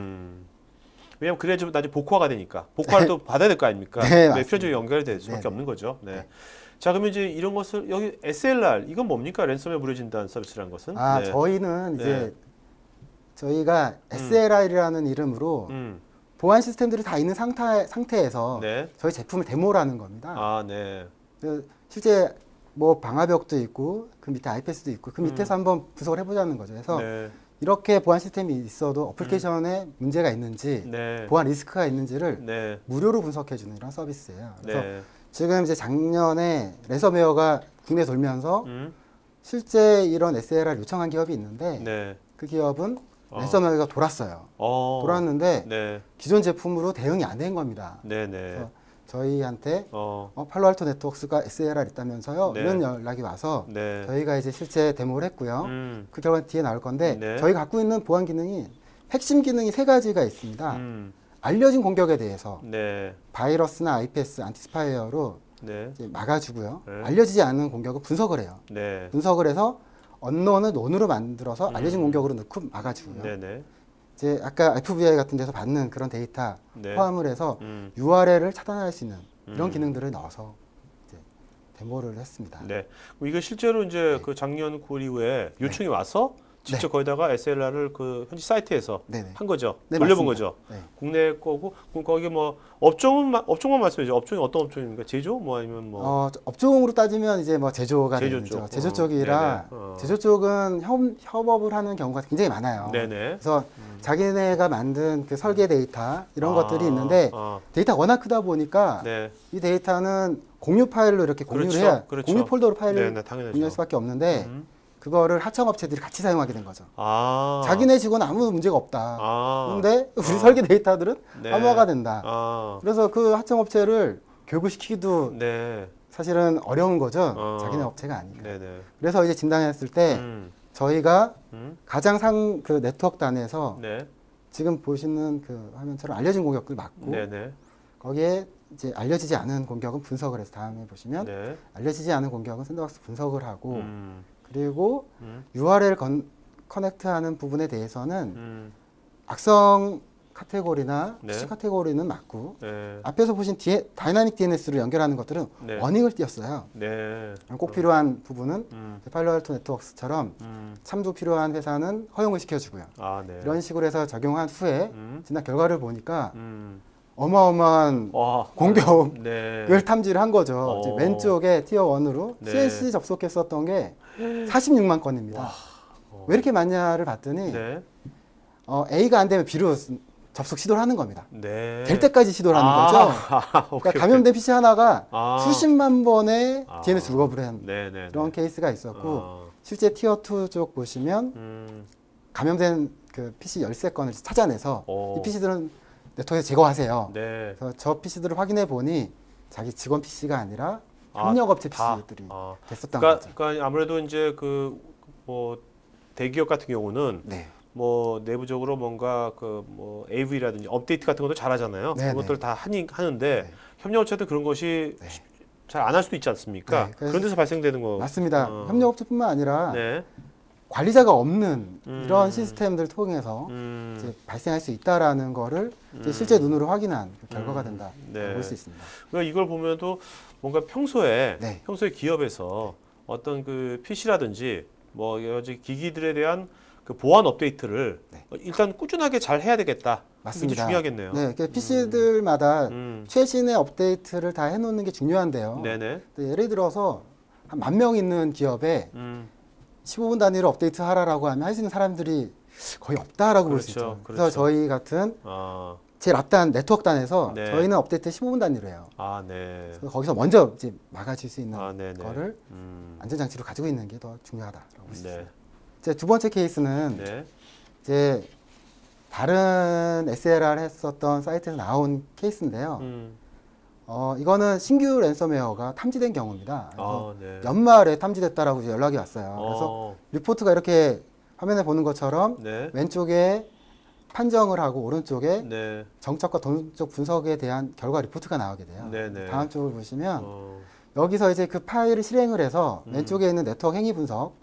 Speaker 1: 왜냐면 그래야 좀 나중에 복화가 되니까 복화를 또 받아야 될 거 아닙니까?
Speaker 2: 네, 맞습니다.
Speaker 1: 필요적으로 연결이 될 수밖에
Speaker 2: 네,
Speaker 1: 없는 거죠. 네.
Speaker 2: 네.
Speaker 1: 자, 그러면 이제 이런 것을 여기 SLR 이건 뭡니까? 랜섬웨어 무료 진단 서비스라는 것은? 네.
Speaker 2: 저희는 이제
Speaker 1: 네.
Speaker 2: 저희가 SLR이라는 이름으로 보안 시스템들이 다 있는 상태에서
Speaker 1: 네.
Speaker 2: 저희 제품을 데모를 하는 겁니다.
Speaker 1: 아, 네.
Speaker 2: 실제 뭐 방화벽도 있고 그 밑에 아이패스도 있고 그 밑에서 한번 분석을 해보자는 거죠. 그래서
Speaker 1: 네.
Speaker 2: 이렇게 보안 시스템이 있어도 어플리케이션에 문제가 있는지
Speaker 1: 네.
Speaker 2: 보안 리스크가 있는지를
Speaker 1: 네.
Speaker 2: 무료로 분석해주는 이런 서비스예요. 그래서
Speaker 1: 네.
Speaker 2: 지금 이제 작년에 랜섬웨어가 국내에 돌면서 실제 이런 SLR 요청한 기업이 있는데
Speaker 1: 네.
Speaker 2: 그 기업은 랜섬웨어가 돌았어요. 돌았는데
Speaker 1: 네.
Speaker 2: 기존 제품으로 대응이 안 된 겁니다.
Speaker 1: 네, 네.
Speaker 2: 그래서 저희한테
Speaker 1: 어.
Speaker 2: 팔로알토 네트워크스가 SLR 있다면서요.
Speaker 1: 네.
Speaker 2: 이런 연락이 와서
Speaker 1: 네.
Speaker 2: 저희가 이제 실제 데모를 했고요. 그 결과 뒤에 나올 건데
Speaker 1: 네.
Speaker 2: 저희가 갖고 있는 보안 기능이 핵심 기능이 3가지가 있습니다. 알려진 공격에 대해서
Speaker 1: 네.
Speaker 2: 바이러스나 아이패스, 안티스파이어로
Speaker 1: 네.
Speaker 2: 이제 막아주고요.
Speaker 1: 네.
Speaker 2: 알려지지 않는 공격을 분석을 해요.
Speaker 1: 네.
Speaker 2: 분석을 해서 언론을 논으로 만들어서 알려진 공격으로 넣고 막아주고요.
Speaker 1: 네, 네.
Speaker 2: 이제 아까 FBI 같은 데서 받는 그런 데이터
Speaker 1: 네.
Speaker 2: 포함을 해서 URL을 차단할 수 있는 이런 기능들을 넣어서 이제 데모를 했습니다.
Speaker 1: 네. 이거 실제로 이제 그 작년 9월 이후에 요청이 와서 직접 거기다가 SLR을 그 현지 사이트에서
Speaker 2: 네네.
Speaker 1: 한 거죠.
Speaker 2: 네,
Speaker 1: 돌려본
Speaker 2: 맞습니다.
Speaker 1: 거죠.
Speaker 2: 네.
Speaker 1: 국내 거고 그럼 거기 뭐 업종만 말씀해주죠. 업종이 어떤 업종입니까? 제조? 뭐 아니면 뭐
Speaker 2: 업종으로 따지면 이제 뭐 제조가
Speaker 1: 제조
Speaker 2: 되는
Speaker 1: 쪽.
Speaker 2: 거죠. 제조 쪽이라
Speaker 1: 네네.
Speaker 2: 제조 쪽은 협업을 하는 경우가 굉장히 많아요.
Speaker 1: 네네.
Speaker 2: 그래서 자기네가 만든 그 설계 데이터 이런 것들이 있는데 데이터가 워낙 크다 보니까
Speaker 1: 네.
Speaker 2: 이 데이터는 공유 파일로 이렇게 공유를
Speaker 1: 그렇죠.
Speaker 2: 해야
Speaker 1: 그렇죠.
Speaker 2: 공유 폴더로 파일을
Speaker 1: 네네, 당연하죠.
Speaker 2: 공유할 수밖에 없는데 그거를 하청업체들이 같이 사용하게 된 거죠.
Speaker 1: 아.
Speaker 2: 자기네 직원은 아무 문제가 없다.
Speaker 1: 아.
Speaker 2: 그런데 우리 설계 데이터들은
Speaker 1: 네.
Speaker 2: 암호화가 된다.
Speaker 1: 아.
Speaker 2: 그래서 그 하청업체를 교육을 시키기도
Speaker 1: 네.
Speaker 2: 사실은 어려운 거죠.
Speaker 1: 어.
Speaker 2: 자기네 업체가 아니니까.
Speaker 1: 네네.
Speaker 2: 그래서 이제 진단했을 때
Speaker 1: 음.
Speaker 2: 저희가
Speaker 1: 음.
Speaker 2: 가장 그 네트워크 단에서
Speaker 1: 네.
Speaker 2: 지금 보시는 그 화면처럼 알려진 공격을 막고
Speaker 1: 네네.
Speaker 2: 거기에 이제 알려지지 않은 공격은 분석을 해서 다음에 보시면
Speaker 1: 네.
Speaker 2: 알려지지 않은 공격은 샌드박스 분석을 하고
Speaker 1: 음.
Speaker 2: 그리고
Speaker 1: 음.
Speaker 2: URL 커넥트하는 부분에 대해서는
Speaker 1: 음.
Speaker 2: 악성 카테고리나
Speaker 1: 네.
Speaker 2: PC 카테고리는 맞고
Speaker 1: 네.
Speaker 2: 앞에서 보신 다이나믹 DNS로 연결하는 것들은
Speaker 1: 네.
Speaker 2: 워닝을 띄었어요.
Speaker 1: 네.
Speaker 2: 꼭 필요한 부분은
Speaker 1: 음.
Speaker 2: 팔로알토 네트워크스처럼 참조 필요한 회사는 허용을 시켜주고요.
Speaker 1: 아, 네.
Speaker 2: 이런 식으로 해서 적용한 후에
Speaker 1: 음.
Speaker 2: 진단 결과를 보니까
Speaker 1: 음.
Speaker 2: 어마어마한
Speaker 1: 와.
Speaker 2: 공격을
Speaker 1: 네.
Speaker 2: 탐지를 한 거죠.
Speaker 1: 어.
Speaker 2: 이제 왼쪽에 티어 1으로
Speaker 1: 네.
Speaker 2: CNC 접속했었던 게 46만 건입니다. 왜 이렇게 많냐를 봤더니
Speaker 1: 네.
Speaker 2: A가 안 되면 B로 접속 시도를 하는 겁니다.
Speaker 1: 네.
Speaker 2: 될 때까지 시도를 하는
Speaker 1: 아.
Speaker 2: 거죠.
Speaker 1: 아, 오케이,
Speaker 2: 그러니까 감염된 PC 하나가
Speaker 1: 아.
Speaker 2: 수십만 번의
Speaker 1: 아.
Speaker 2: DNS 룩업을 한
Speaker 1: 네, 네.
Speaker 2: 그런 케이스가 있었고
Speaker 1: 아.
Speaker 2: 실제 티어 2 쪽 보시면
Speaker 1: 음.
Speaker 2: 감염된 그 PC 13건을 찾아내서
Speaker 1: 오.
Speaker 2: 이 PC들은 네트워크에서 제거하세요.
Speaker 1: 네.
Speaker 2: 그래서 저 PC들을 확인해 보니 자기 직원 PC가 아니라
Speaker 1: 아,
Speaker 2: 협력업체
Speaker 1: 다.
Speaker 2: PC들이
Speaker 1: 아.
Speaker 2: 됐었던
Speaker 1: 그러니까,
Speaker 2: 거죠.
Speaker 1: 그러니까 아무래도 이제 그 뭐 대기업 같은 경우는
Speaker 2: 네.
Speaker 1: 뭐 내부적으로 뭔가 그 뭐 AV라든지 업데이트 같은 것도 잘하잖아요.
Speaker 2: 네네.
Speaker 1: 그런 것들 다 하는데
Speaker 2: 네.
Speaker 1: 협력업체도 그런 것이
Speaker 2: 네.
Speaker 1: 잘 안 할 수도 있지 않습니까?
Speaker 2: 네, 그래서
Speaker 1: 그런 데서 발생되는 거.
Speaker 2: 맞습니다.
Speaker 1: 어.
Speaker 2: 협력업체뿐만 아니라
Speaker 1: 네.
Speaker 2: 관리자가 없는
Speaker 1: 음.
Speaker 2: 이런 시스템들 통해서 이제 발생할 수 있다라는 거를 이제 실제 눈으로 확인한 그 결과가 된다
Speaker 1: 네.
Speaker 2: 볼 수 있습니다.
Speaker 1: 그러니까 이걸 보면도 뭔가 평소에
Speaker 2: 네.
Speaker 1: 기업에서 어떤 그 PC라든지 뭐 여러 가지 기기들에 대한 그 보안 업데이트를
Speaker 2: 네.
Speaker 1: 일단 꾸준하게 잘 해야 되겠다.
Speaker 2: 맞습니다.
Speaker 1: 이게 중요하겠네요.
Speaker 2: 네, PC들마다
Speaker 1: 음.
Speaker 2: 최신의 업데이트를 다 해놓는 게 중요한데요.
Speaker 1: 네네.
Speaker 2: 근데 예를 들어서 한 10,000명 있는 기업에 15분 단위로 업데이트 하라라고 하면 할 수 있는 사람들이 거의 없다라고 볼 수
Speaker 1: 그렇죠,
Speaker 2: 있죠.
Speaker 1: 그렇죠.
Speaker 2: 그래서 저희 같은
Speaker 1: 아,
Speaker 2: 제일 앞단 네트워크 단에서
Speaker 1: 네.
Speaker 2: 저희는 업데이트 15분 단위로 해요.
Speaker 1: 아, 네.
Speaker 2: 그래서 거기서 먼저 이제 막아줄 수 있는
Speaker 1: 아, 네네.
Speaker 2: 거를 안전장치로 가지고 있는 게 더 중요하다라고 볼 수 있어요.
Speaker 1: 네.
Speaker 2: 이제 두 번째 케이스는
Speaker 1: 네.
Speaker 2: 이제 다른 SLR 했었던 사이트에서 나온 케이스인데요. 이거는 신규 랜섬웨어가 탐지된 경우입니다. 그래서
Speaker 1: 아, 네.
Speaker 2: 연말에 탐지됐다라고 이제 연락이 왔어요. 그래서
Speaker 1: 어,
Speaker 2: 리포트가 이렇게 화면에 보는 것처럼
Speaker 1: 네.
Speaker 2: 왼쪽에 판정을 하고 오른쪽에
Speaker 1: 네.
Speaker 2: 정적과 돈적 분석에 대한 결과 리포트가 나오게 돼요.
Speaker 1: 네네.
Speaker 2: 다음 쪽을 보시면
Speaker 1: 어,
Speaker 2: 여기서 이제 그 파일을 실행을 해서 왼쪽에 있는 네트워크 행위 분석을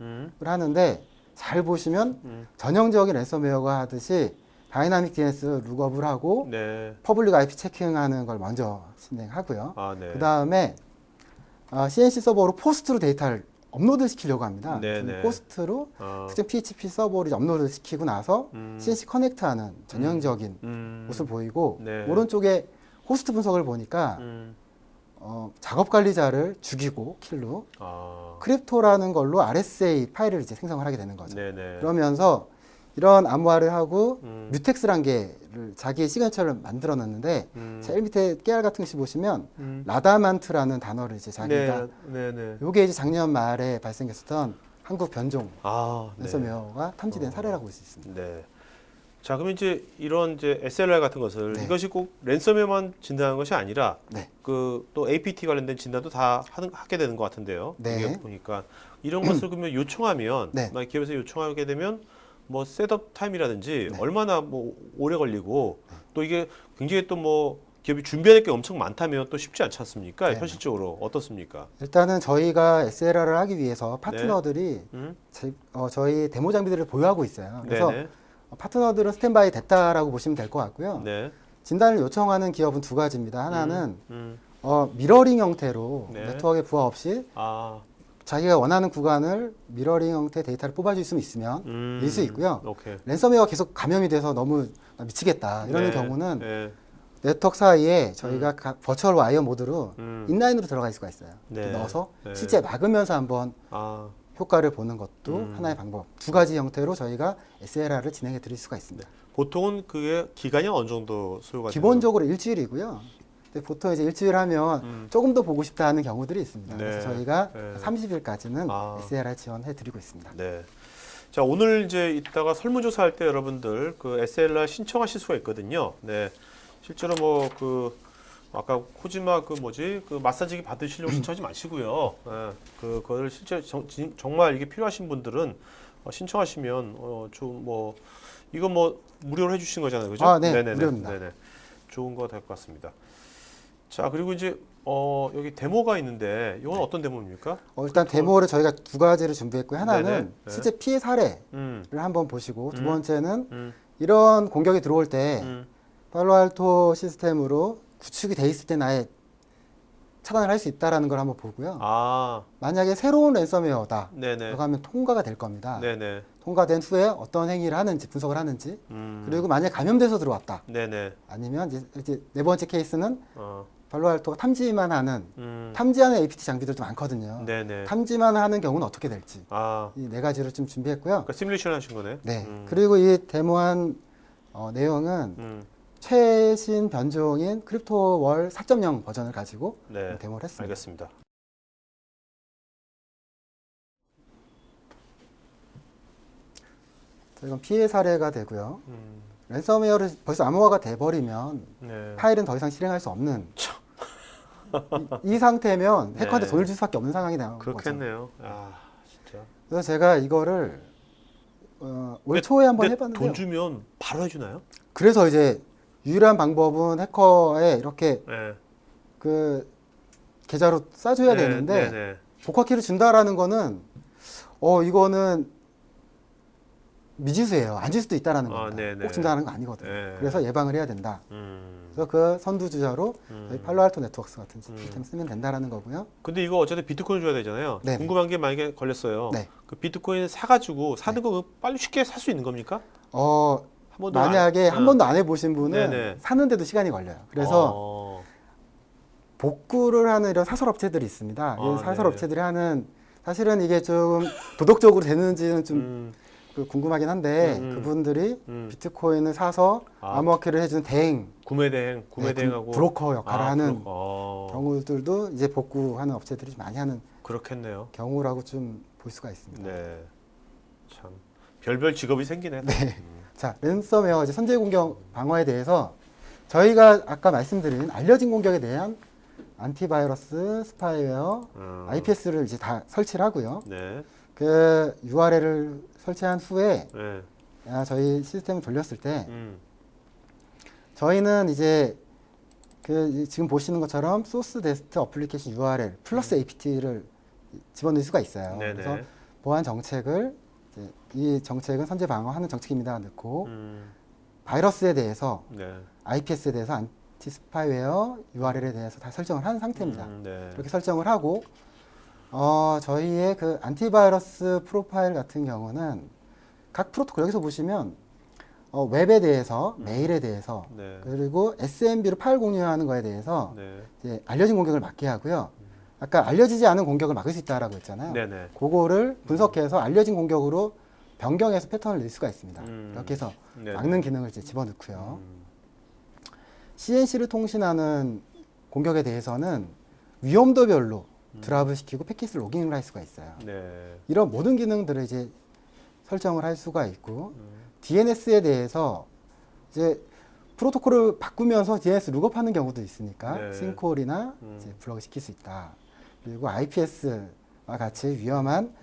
Speaker 2: 하는데 잘 보시면 전형적인 랜섬웨어가 하듯이 다이나믹 DNS 룩업을 하고
Speaker 1: 네.
Speaker 2: 퍼블릭 IP 체킹하는 걸 먼저 진행하고요.
Speaker 1: 아, 네.
Speaker 2: 그 다음에 CNC 서버로 포스트로 데이터를 업로드 시키려고 합니다.
Speaker 1: 네네.
Speaker 2: 포스트로
Speaker 1: 아,
Speaker 2: 특정 PHP 서버를 업로드 시키고 나서 CNC 커넥트하는 전형적인 모습을 보이고
Speaker 1: 네.
Speaker 2: 오른쪽에 호스트 분석을 보니까 작업 관리자를 죽이고 킬로
Speaker 1: 아,
Speaker 2: 크립토라는 걸로 RSA 파일을 이제 생성을 하게 되는 거죠.
Speaker 1: 네네.
Speaker 2: 그러면서 이런 암호화를 하고
Speaker 1: 음.
Speaker 2: 뮤텍스란 개를 자기의 시그니처를 만들어 놨는데 제일 밑에 깨알 같은 것이 보시면 라다만트라는 단어를 이제 자기가
Speaker 1: 네, 네.
Speaker 2: 요게 이제 작년 말에 발생했었던 한국 변종
Speaker 1: 아, 네.
Speaker 2: 랜섬웨어가 탐지된 사례라고 볼 수 있습니다.
Speaker 1: 네. 자, 그럼 이제 이런 이제 SLR 같은 것을
Speaker 2: 네.
Speaker 1: 이것이 꼭 랜섬웨어만 진단하는 것이 아니라
Speaker 2: 네.
Speaker 1: 그 또 APT 관련된 진단도 다 하게 되는 것 같은데요.
Speaker 2: 네.
Speaker 1: 이게 보니까 이런 것을 그러면 요청하면
Speaker 2: 네.
Speaker 1: 만약 기업에서 요청하게 되면 뭐 셋업 타임이라든지
Speaker 2: 네.
Speaker 1: 얼마나 뭐 오래 걸리고 또 이게 굉장히 또 뭐 기업이 준비할 게 엄청 많다면 또 쉽지 않지 않습니까?
Speaker 2: 네.
Speaker 1: 현실적으로 어떻습니까?
Speaker 2: 일단은 저희가 SLR을 하기 위해서 파트너들이
Speaker 1: 음?
Speaker 2: 저희 데모 장비들을 보유하고 있어요. 그래서
Speaker 1: 네네.
Speaker 2: 파트너들은 스탠바이 됐다라고 보시면 될 것 같고요.
Speaker 1: 네.
Speaker 2: 진단을 요청하는 기업은 두 가지입니다. 하나는
Speaker 1: 음.
Speaker 2: 미러링 형태로
Speaker 1: 네.
Speaker 2: 네트워크에 부하 없이
Speaker 1: 아.
Speaker 2: 자기가 원하는 구간을 미러링 형태의 데이터를 뽑아줄 수 있으면 일 수 있고요.
Speaker 1: 오케이.
Speaker 2: 랜섬웨어가 계속 감염이 돼서 너무 나 미치겠다 이러는
Speaker 1: 네.
Speaker 2: 경우는
Speaker 1: 네.
Speaker 2: 네트워크 사이에 저희가 버추얼 와이어 모드로
Speaker 1: 음.
Speaker 2: 인라인으로 들어갈 수가 있어요.
Speaker 1: 네.
Speaker 2: 이렇게 넣어서
Speaker 1: 네.
Speaker 2: 실제 막으면서 한번
Speaker 1: 아.
Speaker 2: 효과를 보는 것도 하나의 방법. 두 가지 형태로 저희가 SLR을 진행해 드릴 수가 있습니다.
Speaker 1: 보통은 그게 기간이 어느 정도 소요가
Speaker 2: 기본적으로 일주일이고요. 근데 보통 이제 일주일 하면 조금 더 보고 싶다 하는 경우들이 있습니다.
Speaker 1: 네.
Speaker 2: 그래서 저희가
Speaker 1: 네.
Speaker 2: 30일까지는
Speaker 1: 아.
Speaker 2: SLR 지원해 드리고 있습니다.
Speaker 1: 네. 자, 오늘 이제 이따가 설문조사 할 때 여러분들 그 SLR 신청하실 수가 있거든요. 네. 실제로 뭐 그 아까 코지마 그 뭐지 그 마사지기 받으시려고 신청하지 마시고요. 예, 그거를 실제 정말 이게 필요하신 분들은 신청하시면 좀 뭐 이거 뭐 무료로 해주신 거잖아요, 그죠?
Speaker 2: 아, 네,
Speaker 1: 네네네.
Speaker 2: 무료입니다.
Speaker 1: 네네. 좋은 거 될 것 같습니다. 자, 그리고 이제 여기 데모가 있는데 이건 어떤 데모입니까?
Speaker 2: 일단 데모를 저희가 두 가지를 준비했고요. 하나는
Speaker 1: 네네. 네.
Speaker 2: 실제 피해 사례를
Speaker 1: 음,
Speaker 2: 한번 보시고 두 번째는
Speaker 1: 음,
Speaker 2: 이런 공격이 들어올 때
Speaker 1: 음.
Speaker 2: 팔로알토 시스템으로 구축이 돼 있을 때 아예 차단을 할 수 있다라는 걸 한번 보고요.
Speaker 1: 아,
Speaker 2: 만약에 새로운 랜섬웨어다
Speaker 1: 네네.
Speaker 2: 라고 하면 통과가 될 겁니다.
Speaker 1: 네네.
Speaker 2: 통과된 후에 어떤 행위를 하는지 분석을 하는지 그리고 만약에 감염돼서 들어왔다
Speaker 1: 네네.
Speaker 2: 아니면 이제 네 번째 케이스는 팔로알토가 탐지만 하는
Speaker 1: 음,
Speaker 2: 탐지하는 APT 장비들도 많거든요.
Speaker 1: 네네.
Speaker 2: 탐지만 하는 경우는 어떻게 될지
Speaker 1: 아,
Speaker 2: 이 네 가지를 좀 준비했고요.
Speaker 1: 그러니까 시뮬레이션 하신 거네.
Speaker 2: 네. 그리고 이 데모한 내용은 최신 변종인 크립토월 4.0 버전을 가지고
Speaker 1: 네.
Speaker 2: 데모를 했습니다.
Speaker 1: 알겠습니다.
Speaker 2: 자, 이건 피해 사례가 되고요. 랜섬웨어를 벌써 암호화가 돼버리면
Speaker 1: 네.
Speaker 2: 파일은 더 이상 실행할 수 없는 이 상태면
Speaker 1: 네.
Speaker 2: 해커한테 돈을 줄 수밖에 없는 상황이 나온 거죠.
Speaker 1: 그렇겠네요. 아, 진짜.
Speaker 2: 그래서 제가 이거를 올 초에 한번
Speaker 1: 근데
Speaker 2: 해봤는데요.
Speaker 1: 돈 주면 바로 해주나요?
Speaker 2: 그래서 이제 유일한 방법은 해커에 이렇게
Speaker 1: 네.
Speaker 2: 그 계좌로 싸줘야 되는데
Speaker 1: 네네.
Speaker 2: 복화키를 준다라는 거는 이거는 미지수예요. 안 줄 수도 있다라는 겁니다.
Speaker 1: 네네.
Speaker 2: 꼭 준다는 거 아니거든요.
Speaker 1: 네.
Speaker 2: 그래서 예방을 해야 된다.
Speaker 1: 음.
Speaker 2: 그래서 그 선두주자로 저희 팔로알토 네트워크스 같은 시스템 쓰면 된다라는 거고요.
Speaker 1: 근데 이거 어쨌든 비트코인 줘야 되잖아요.
Speaker 2: 네네.
Speaker 1: 궁금한 게 만약에 걸렸어요.
Speaker 2: 네.
Speaker 1: 그 비트코인 사가지고 사는 거 빨리 쉽게 살 수 있는 겁니까? 한 번도
Speaker 2: 만약에
Speaker 1: 안-
Speaker 2: 한 번도 안 해보신 분은
Speaker 1: 네네.
Speaker 2: 사는데도 시간이 걸려요. 그래서 복구를 하는 이런 사설업체들이 있습니다. 이 사설업체들이 하는 사실은 이게 좀 도덕적으로 되는지는 좀 그 궁금하긴 한데 그분들이 비트코인을 사서 암호화키를 해주는 대행,
Speaker 1: 구매 대행하고
Speaker 2: 브로커 역할을 하는
Speaker 1: 브로커.
Speaker 2: 경우들도 이제 복구하는 업체들이 좀 많이 하는
Speaker 1: 그렇겠네요.
Speaker 2: 경우라고 좀 볼 수가 있습니다.
Speaker 1: 네. 참 별별 직업이 생기네.
Speaker 2: 네. 자, 랜섬웨어 이제 선제 공격 방어에 대해서 저희가 아까 말씀드린 알려진 공격에 대한 안티바이러스, 스파이웨어, IPS를 이제 다 설치를 하고요.
Speaker 1: 네.
Speaker 2: 그 URL을 설치한 후에
Speaker 1: 네.
Speaker 2: 저희 시스템을 돌렸을 때 저희는 이제 그 지금 보시는 것처럼 소스 데스트 어플리케이션 URL 플러스 APT를 집어넣을 수가 있어요.
Speaker 1: 네네.
Speaker 2: 그래서 보안 정책을 이제 이 정책은 선제 방어하는 정책입니다 넣고 바이러스에 대해서
Speaker 1: 네.
Speaker 2: IPS에 대해서 안티 스파이웨어 URL에 대해서 다 설정을 한 상태입니다.
Speaker 1: 네.
Speaker 2: 이렇게 설정을 하고 저희의 그 안티바이러스 프로파일 같은 경우는 각 프로토콜 여기서 보시면 웹에 대해서 메일에 대해서
Speaker 1: 네.
Speaker 2: 그리고 SMB로 파일 공유하는 거에 대해서
Speaker 1: 네.
Speaker 2: 이제 알려진 공격을 막게 하고요. 아까 알려지지 않은 공격을 막을 수 있다라고 했잖아요.
Speaker 1: 네네.
Speaker 2: 그거를 분석해서 알려진 공격으로 변경해서 패턴을 낼 수가 있습니다. 이렇게 해서
Speaker 1: 네네.
Speaker 2: 막는 기능을 이제 집어넣고요. CNC를 통신하는 공격에 대해서는 위험도별로 드랍을 시키고 패킷을 로깅을 할 수가 있어요.
Speaker 1: 네.
Speaker 2: 이런 모든 기능들을 이제 설정을 할 수가 있고 DNS에 대해서 이제 프로토콜을 바꾸면서 DNS 룩업하는 경우도 있으니까
Speaker 1: 네.
Speaker 2: 싱콜이나 이제 블럭을 시킬 수 있다. 그리고 IPS와 같이 위험한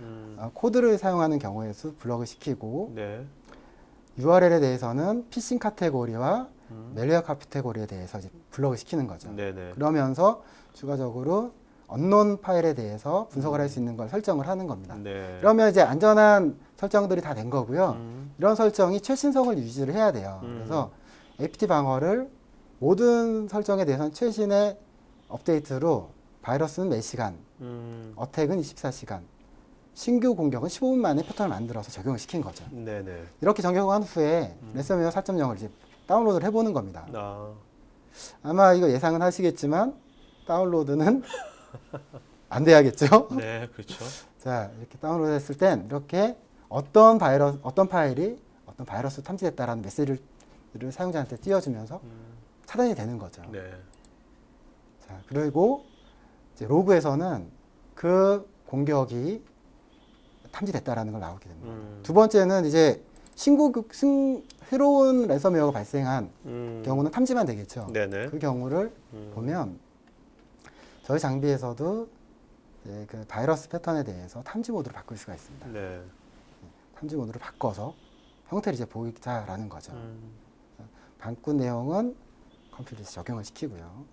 Speaker 2: 코드를 사용하는 경우에서 블럭을 시키고
Speaker 1: 네.
Speaker 2: URL에 대해서는 피싱 카테고리와 멜웨어 카테고리에 대해서 이제 블럭을 시키는 거죠.
Speaker 1: 네네.
Speaker 2: 그러면서 추가적으로 언론 파일에 대해서 분석을 할 수 있는 걸 설정을 하는 겁니다.
Speaker 1: 네.
Speaker 2: 그러면 이제 안전한 설정들이 다 된 거고요. 이런 설정이 최신성을 유지를 해야 돼요. 그래서 APT 방어를 모든 설정에 대해서는 최신의 업데이트로 바이러스는 몇 시간, 어택은 24시간, 신규 공격은 15분 만에 패턴을 만들어서 적용을 시킨 거죠.
Speaker 1: 네네.
Speaker 2: 이렇게 적용한 후에 랜섬웨어 4.0을 이제 다운로드를 해보는 겁니다. 아마 이거 예상은 하시겠지만 다운로드는 안 돼야겠죠?
Speaker 1: 네, 그렇죠.
Speaker 2: 자, 이렇게 다운로드 했을 땐 이렇게 어떤 파일이 어떤 바이러스 탐지됐다라는 메시지를 사용자한테 띄워주면서 차단이 되는 거죠.
Speaker 1: 네.
Speaker 2: 자, 그리고 이제 로그에서는 그 공격이 탐지됐다라는 걸 나오게 됩니다. 두 번째는 이제 새로운 랜섬웨어가 발생한 경우는 탐지만 되겠죠.
Speaker 1: 네네.
Speaker 2: 그 경우를 보면 저희 장비에서도 이제 그 바이러스 패턴에 대해서 탐지 모드로 바꿀 수가 있습니다.
Speaker 1: 네.
Speaker 2: 탐지 모드로 바꿔서 형태를 이제 보이자라는 거죠. 방꾼 내용은 컴퓨터에서 적용을 시키고요.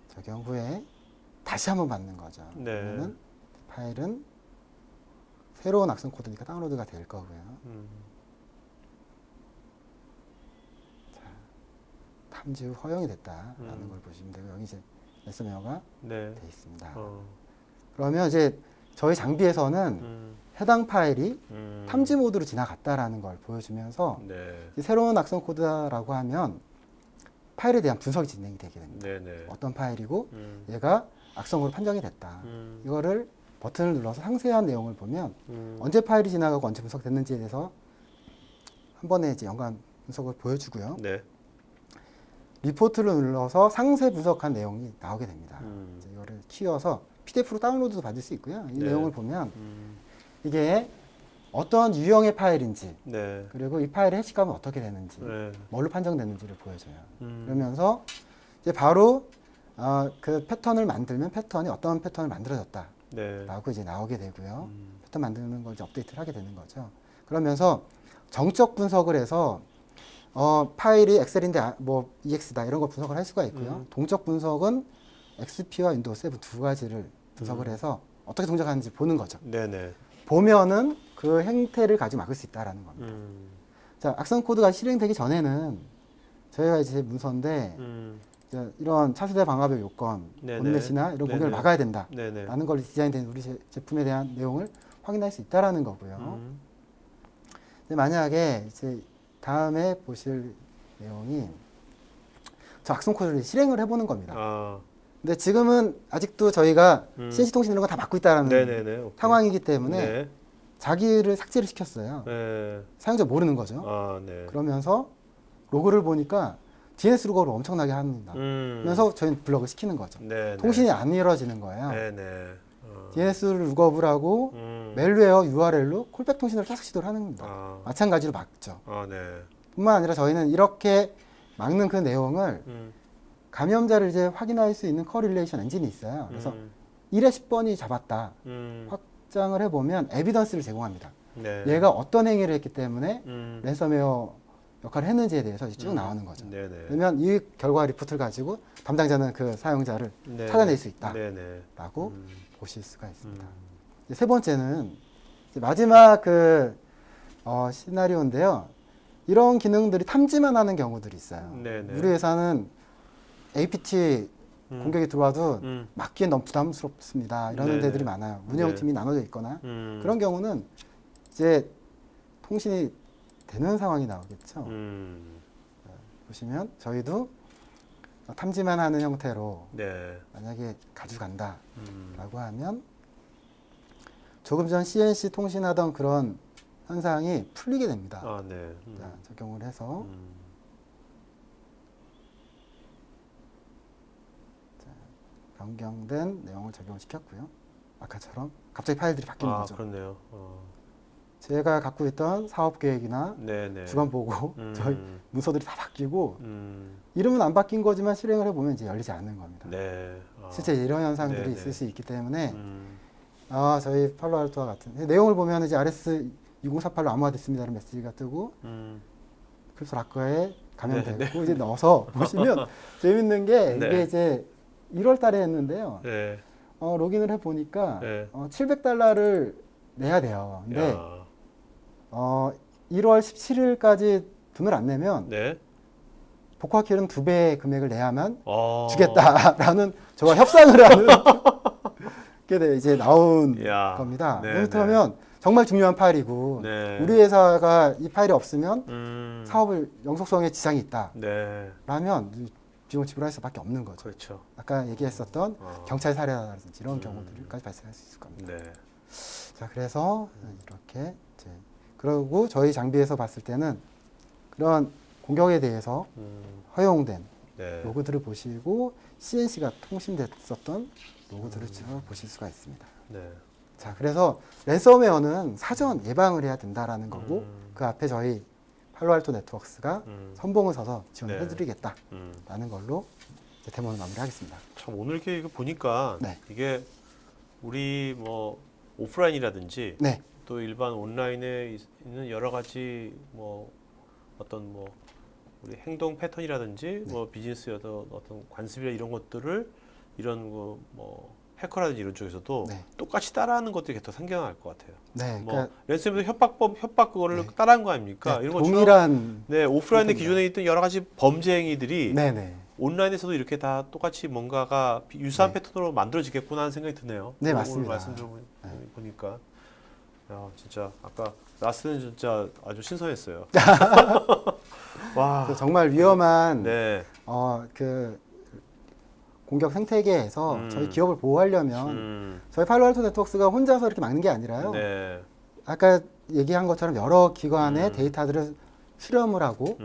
Speaker 2: 적용 후에 다시 한번 받는 거죠.
Speaker 1: 네.
Speaker 2: 그러면 파일은 새로운 악성 코드니까 다운로드가 될 거고요. 자, 탐지 후 허용이 됐다라는 걸 보시면 되고 여기 이제 랜섬웨어가
Speaker 1: 네.
Speaker 2: 돼 있습니다.
Speaker 1: 어.
Speaker 2: 그러면 이제 저희 장비에서는 해당 파일이 탐지 모드로 지나갔다라는 걸 보여주면서
Speaker 1: 네.
Speaker 2: 이 새로운 악성 코드라고 하면 파일에 대한 분석이 진행이 되게 됩니다.
Speaker 1: 네네.
Speaker 2: 어떤 파일이고 얘가 악성으로 판정이 됐다. 이거를 버튼을 눌러서 상세한 내용을 보면 언제 파일이 지나가고 언제 분석됐는지에 대해서 한 번에 이제 연관 분석을 보여주고요.
Speaker 1: 네.
Speaker 2: 리포트를 눌러서 상세 분석한 내용이 나오게 됩니다. 이제 이거를 키워서 PDF로 다운로드도 받을 수 있고요. 이
Speaker 1: 네.
Speaker 2: 내용을 보면 이게 어떤 유형의 파일인지
Speaker 1: 네.
Speaker 2: 그리고 이 파일의 해시값은 어떻게 되는지
Speaker 1: 네.
Speaker 2: 뭘로 판정됐는지를 보여줘요. 그러면서 이제 바로 그 패턴을 만들면 패턴이 어떤 패턴을 만들어졌다.
Speaker 1: 네.
Speaker 2: 라고 이제 나오게 되고요. 패턴 만드는 걸 이제 업데이트를 하게 되는 거죠. 그러면서 정적 분석을 해서 파일이 엑셀인데 뭐 EX다 이런 걸 분석을 할 수가 있고요. 동적 분석은 XP와 윈도우 7 두 가지를 분석을 해서 어떻게 동작하는지 보는 거죠.
Speaker 1: 네네.
Speaker 2: 보면은 그 행태를 가지고 막을 수 있다라는 겁니다. 자, 악성 코드가 실행되기 전에는 저희가 이제 문서인데 이제 이런 차세대 방화벽 요건,
Speaker 1: 네네.
Speaker 2: 원맷이나 이런 공격을
Speaker 1: 네네.
Speaker 2: 막아야 된다라는
Speaker 1: 네네.
Speaker 2: 걸 디자인된 우리 제품에 대한 내용을 확인할 수 있다라는 거고요. 근데 만약에 이제 다음에 보실 내용이 저 악성 코드를 실행을 해보는 겁니다.
Speaker 1: 아.
Speaker 2: 근데 지금은 아직도 저희가 CNC 통신 이런 거 다 막고 있다라는
Speaker 1: 네네네. 오케이.
Speaker 2: 상황이기 때문에
Speaker 1: 네.
Speaker 2: 자기를 삭제를 시켰어요.
Speaker 1: 네.
Speaker 2: 사용자 모르는 거죠.
Speaker 1: 아, 네.
Speaker 2: 그러면서 로그를 보니까 DNS 로그를 엄청나게 합니다. 그러면서 저희는 블럭을 시키는 거죠.
Speaker 1: 네.
Speaker 2: 통신이 안 이루어지는 거예요.
Speaker 1: 네네.
Speaker 2: DNS를 룩업을 하고 멜웨어 URL로 콜백 통신을 계속 시도를 하는 겁니다.
Speaker 1: 아.
Speaker 2: 마찬가지로 막죠.
Speaker 1: 아, 네.
Speaker 2: 뿐만 아니라 저희는 이렇게 막는 그 내용을 감염자를 이제 확인할 수 있는 커릴레이션 엔진이 있어요. 그래서 1에 10번이 잡았다. 확장을 해보면 에비던스를 제공합니다.
Speaker 1: 네.
Speaker 2: 얘가 어떤 행위를 했기 때문에 랜섬웨어 역할을 했는지에 대해서 쭉 나오는 거죠.
Speaker 1: 네네.
Speaker 2: 그러면 이 결과 리포트를 가지고 담당자는 그 사용자를
Speaker 1: 네네.
Speaker 2: 찾아낼 수 있다라고
Speaker 1: 네네.
Speaker 2: 보실 수가 있습니다. 이제 세 번째는 이제 마지막 그 시나리오인데요. 이런 기능들이 탐지만 하는 경우들이 있어요.
Speaker 1: 네네.
Speaker 2: 우리 회사는 APT 공격이 들어와도 막기엔 너무 부담스럽습니다. 이런
Speaker 1: 네네.
Speaker 2: 데들이 많아요. 운영팀이 나눠져 있거나 그런 경우는 이제 통신이 되는 상황이 나오겠죠. 보시면 저희도 탐지만 하는 형태로
Speaker 1: 네.
Speaker 2: 만약에 가져간다라고 하면 조금 전 CNC 통신하던 그런 현상이 풀리게 됩니다.
Speaker 1: 아, 네.
Speaker 2: 자, 적용을 해서 자, 변경된 내용을 적용시켰고요. 아까처럼 갑자기 파일들이 바뀌는
Speaker 1: 아,
Speaker 2: 거죠.
Speaker 1: 그렇네요.
Speaker 2: 제가 갖고 있던 사업 계획이나
Speaker 1: 네네.
Speaker 2: 주간 보고 저희 문서들이 다 바뀌고
Speaker 1: 음.
Speaker 2: 이름은 안 바뀐 거지만 실행을 해보면 이제 열리지 않는 겁니다.
Speaker 1: 네. 아.
Speaker 2: 실제 이런 현상들이
Speaker 1: 네네.
Speaker 2: 있을 수 있기 때문에
Speaker 1: 음.
Speaker 2: 저희 팔로알토와 같은 내용을 보면 이제 RS 2048로 암호화됐습니다라는 메시지가 뜨고 크립토 락커에 감염되고 이제 넣어서 보시면 재밌는 게
Speaker 1: 네.
Speaker 2: 이게 이제 1월 달에 했는데요.
Speaker 1: 네.
Speaker 2: 로그인을 해보니까
Speaker 1: 네.
Speaker 2: $700를 내야 돼요. 근데
Speaker 1: 야.
Speaker 2: 1월 17일까지 돈을 안 내면
Speaker 1: 네.
Speaker 2: 복화킬은 2배의 금액을 내야만
Speaker 1: 아.
Speaker 2: 주겠다라는 저와 협상을 하는 게 이제 나온
Speaker 1: 야.
Speaker 2: 겁니다.
Speaker 1: 네,
Speaker 2: 그렇다면 정말 중요한 파일이고
Speaker 1: 네.
Speaker 2: 우리 회사가 이 파일이 없으면 사업을 영속성에 지장이 있다.
Speaker 1: 네.
Speaker 2: 라면 비용을 지불할 수밖에 없는 거죠.
Speaker 1: 그렇죠.
Speaker 2: 아까 얘기했었던 경찰 사례라든지 이런 경우들까지 발생할 수 있을 겁니다.
Speaker 1: 네.
Speaker 2: 자, 그래서 이렇게 이제 그리고 저희 장비에서 봤을 때는 그런 공격에 대해서 허용된
Speaker 1: 네.
Speaker 2: 로고들을 보시고 CNC가 통신됐었던 로고들을 쭉 보실 수가 있습니다.
Speaker 1: 네.
Speaker 2: 자, 그래서 랜섬웨어는 사전 예방을 해야 된다라는 거고 그 앞에 저희 팔로알토 네트워크스가 선봉을 서서 지원을
Speaker 1: 네.
Speaker 2: 해드리겠다라는 걸로 이제 데모를 마무리하겠습니다.
Speaker 1: 참 오늘 이렇게 이거 보니까
Speaker 2: 네.
Speaker 1: 이게 우리 뭐 오프라인이라든지
Speaker 2: 네,
Speaker 1: 또 일반 온라인에 있는 여러 가지 뭐 어떤 뭐 우리 행동 패턴이라든지 뭐 비즈니스의 어떤 관습이나 이런 것들을 이런 뭐 해커라든지 이런 쪽에서도
Speaker 2: 네.
Speaker 1: 똑같이 따라하는 것들이 더 생겨날 것 같아요.
Speaker 2: 네,
Speaker 1: 뭐
Speaker 2: 그러니까
Speaker 1: 랜섬웨어 협박 그거를
Speaker 2: 네.
Speaker 1: 따라한 거 아닙니까?
Speaker 2: 네,
Speaker 1: 이런 것처럼
Speaker 2: 동일한
Speaker 1: 네 오프라인에
Speaker 2: 형태입니다.
Speaker 1: 기존에 있던 여러 가지 범죄 행위들이
Speaker 2: 네네.
Speaker 1: 온라인에서도 이렇게 다 똑같이 뭔가가 유사한
Speaker 2: 네.
Speaker 1: 패턴으로 만들어지겠구나 하는 생각이 드네요.
Speaker 2: 네,
Speaker 1: 오늘
Speaker 2: 맞습니다.
Speaker 1: 말씀 들어보니까 야 진짜 아까 라스는 진짜 아주 신선했어요. 와,
Speaker 2: 그래서 정말 위험한
Speaker 1: 네,
Speaker 2: 그 공격 생태계에서 저희 기업을 보호하려면
Speaker 1: 음,
Speaker 2: 저희 팔로알토 네트워크스가 혼자서 이렇게 막는 게 아니라요.
Speaker 1: 네,
Speaker 2: 아까 얘기한 것처럼 여러 기관의 데이터들을 수렴을 하고